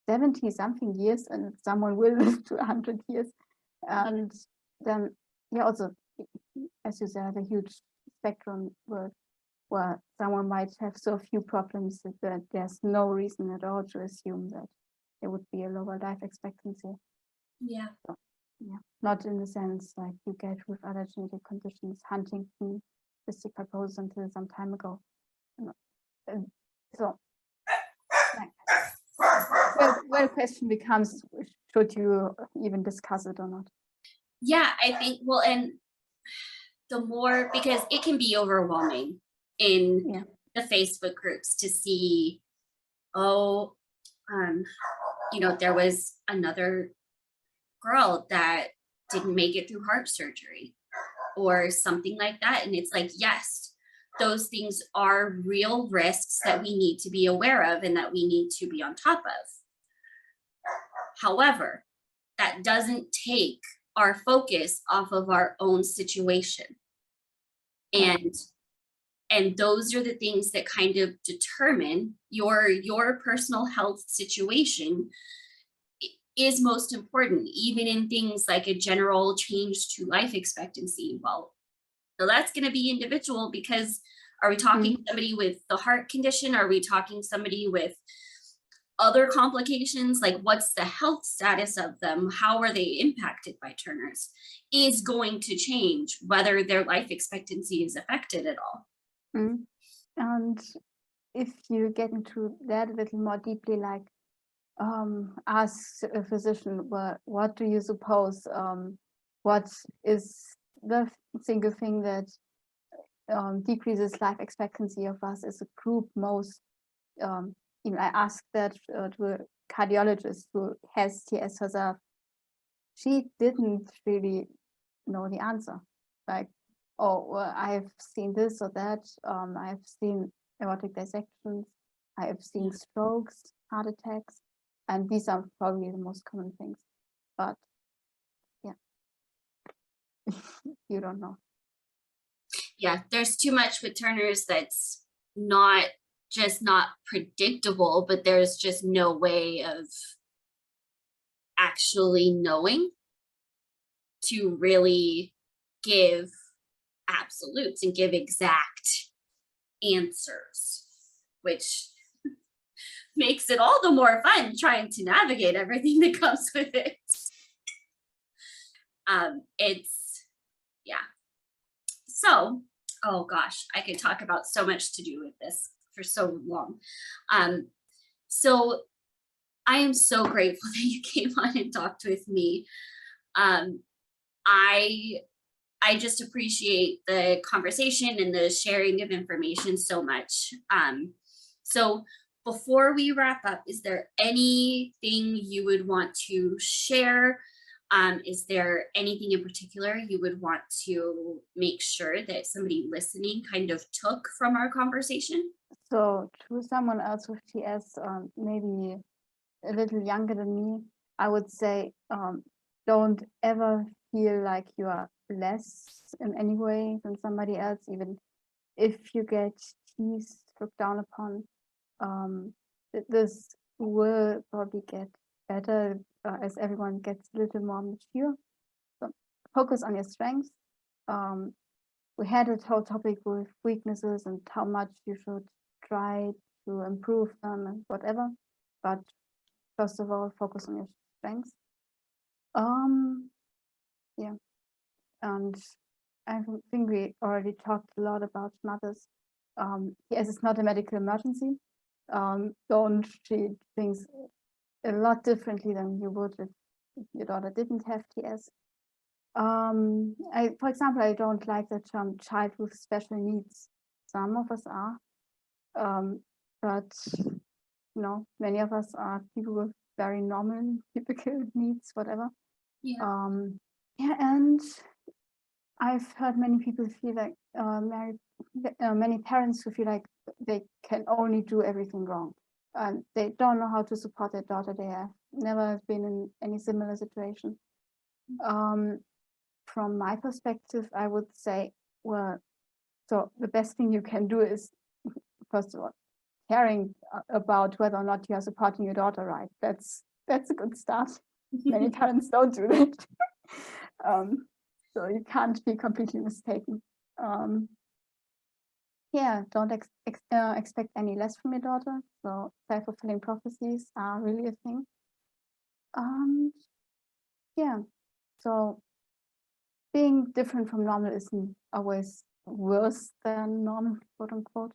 70 something years, and someone will live to 100 years. And then also, as you said, a huge spectrum where someone might have so few problems that there's no reason at all to assume that there would be a lower life expectancy. Yeah. Yeah, not in the sense like you get with other genetic conditions, Huntington, cystic fibrosis until some time ago. So, well, the question becomes, should you even discuss it or not? Yeah, I think, well, and the more, because it can be overwhelming in Yeah. the Facebook groups to see, oh, there was another girl that didn't make it through heart surgery or something like that. And it's like, yes, those things are real risks that we need to be aware of and that we need to be on top of. However, that doesn't take our focus off of our own situation. And those are the things that kind of determine your personal health situation is most important, even in things like a general change to life expectancy. Well, so that's going to be individual, because are we talking somebody with the heart condition? Are we talking somebody with other complications? Like, what's the health status of them? How are they impacted by Turner's? Is going to change whether their life expectancy is affected at all. And if you get into that a little more deeply, like ask a physician, what do you suppose? What is the single thing that decreases life expectancy of us as a group most? Even I asked that to a cardiologist who has TS herself. She didn't really know the answer. Like, oh, well, I've seen this or that. I've seen aortic dissections. I've seen strokes, heart attacks, and these are probably the most common things. But yeah, you don't know. Yeah, there's too much with Turner's that's not predictable, but there's just no way of actually knowing to really give absolutes and give exact answers, which makes it all the more fun trying to navigate everything that comes with it. So, oh gosh, I could talk about so much to do with this for so long. So I am so grateful that you came on and talked with me. I just appreciate the conversation and the sharing of information so much. So before we wrap up, is there anything you would want to share? Is there anything in particular you would want to make sure that somebody listening kind of took from our conversation? So to someone else with TS, maybe a little younger than me, I would say, don't ever feel like you are less in any way than somebody else, even if you get teased, looked down upon. This will probably get better as everyone gets a little more mature. So focus on your strengths. We had a whole topic with weaknesses and how much you should try to improve them and whatever. But first of all, focus on your strengths. Yeah, and I think we already talked a lot about mothers. Yes, it's not a medical emergency. Don't treat things a lot differently than you would if your daughter didn't have TS. For example, I don't like the term child with special needs. Some of us are, but many of us are people with very normal, typical needs, whatever. Yeah. And I've heard many people feel like many parents who feel like they can only do everything wrong. They don't know how to support their daughter. They have never been in any similar situation. From my perspective, I would say, well, so the best thing you can do is, first of all, caring about whether or not you are supporting your daughter right. That's a good start. Many parents don't do that. So you can't be completely mistaken. Don't expect any less from your daughter. So self-fulfilling prophecies are really a thing. So being different from normal isn't always worse than normal, quote unquote,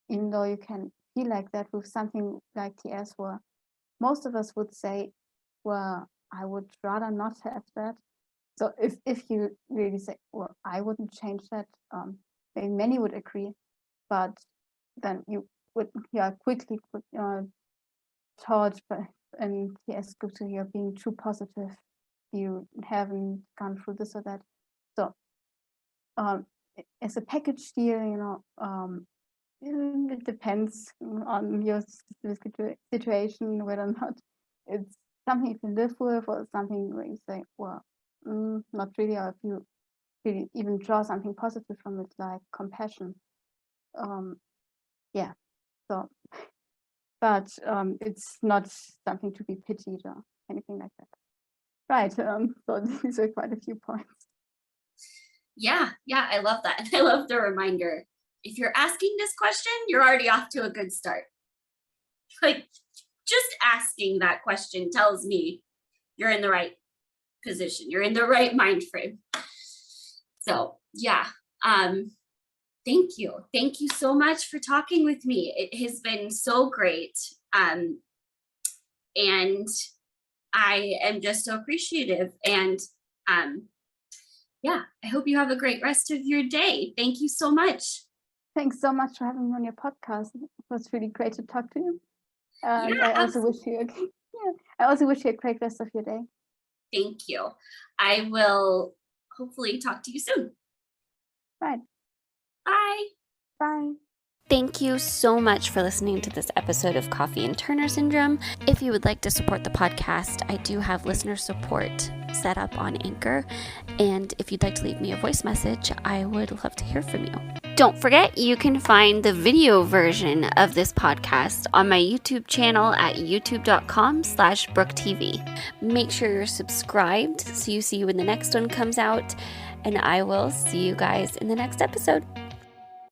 even though you can feel like that with something like TS, where most of us would say, well, I would rather not have that. So if you really say, well, I wouldn't change that, maybe many would agree, but then you are quickly taught in TS groups that you're being too positive, you haven't gone through this or that. So as a package deal, it depends on your specific situation, whether or not it's something you can live with or something where you say, well, not really, or if you really even draw something positive from it, like compassion. Yeah, so, but it's not something to be pitied or anything like that. Right, so these are quite a few points. Yeah, I love that. I love the reminder. If you're asking this question, you're already off to a good start. Like, just asking that question tells me you're in the right position. You're in the right mind frame. So yeah, thank you. Thank you so much for talking with me. It has been so great. And I am just so appreciative. And yeah, I hope you have a great rest of your day. Thank you so much. Thanks so much for having me on your podcast. It was really great to talk to you. And Yeah, I also wish you a great rest of your day. Thank you. I will hopefully talk to you soon. Right. Bye. Bye. Thank you so much for listening to this episode of Coffee and Turner Syndrome. If you would like to support the podcast, I do have listener support set up on Anchor. And if you'd like to leave me a voice message, I would love to hear from you. Don't forget, you can find the video version of this podcast on my YouTube channel at youtube.com/BrookeTV. Make sure you're subscribed so you see when the next one comes out. And I will see you guys in the next episode.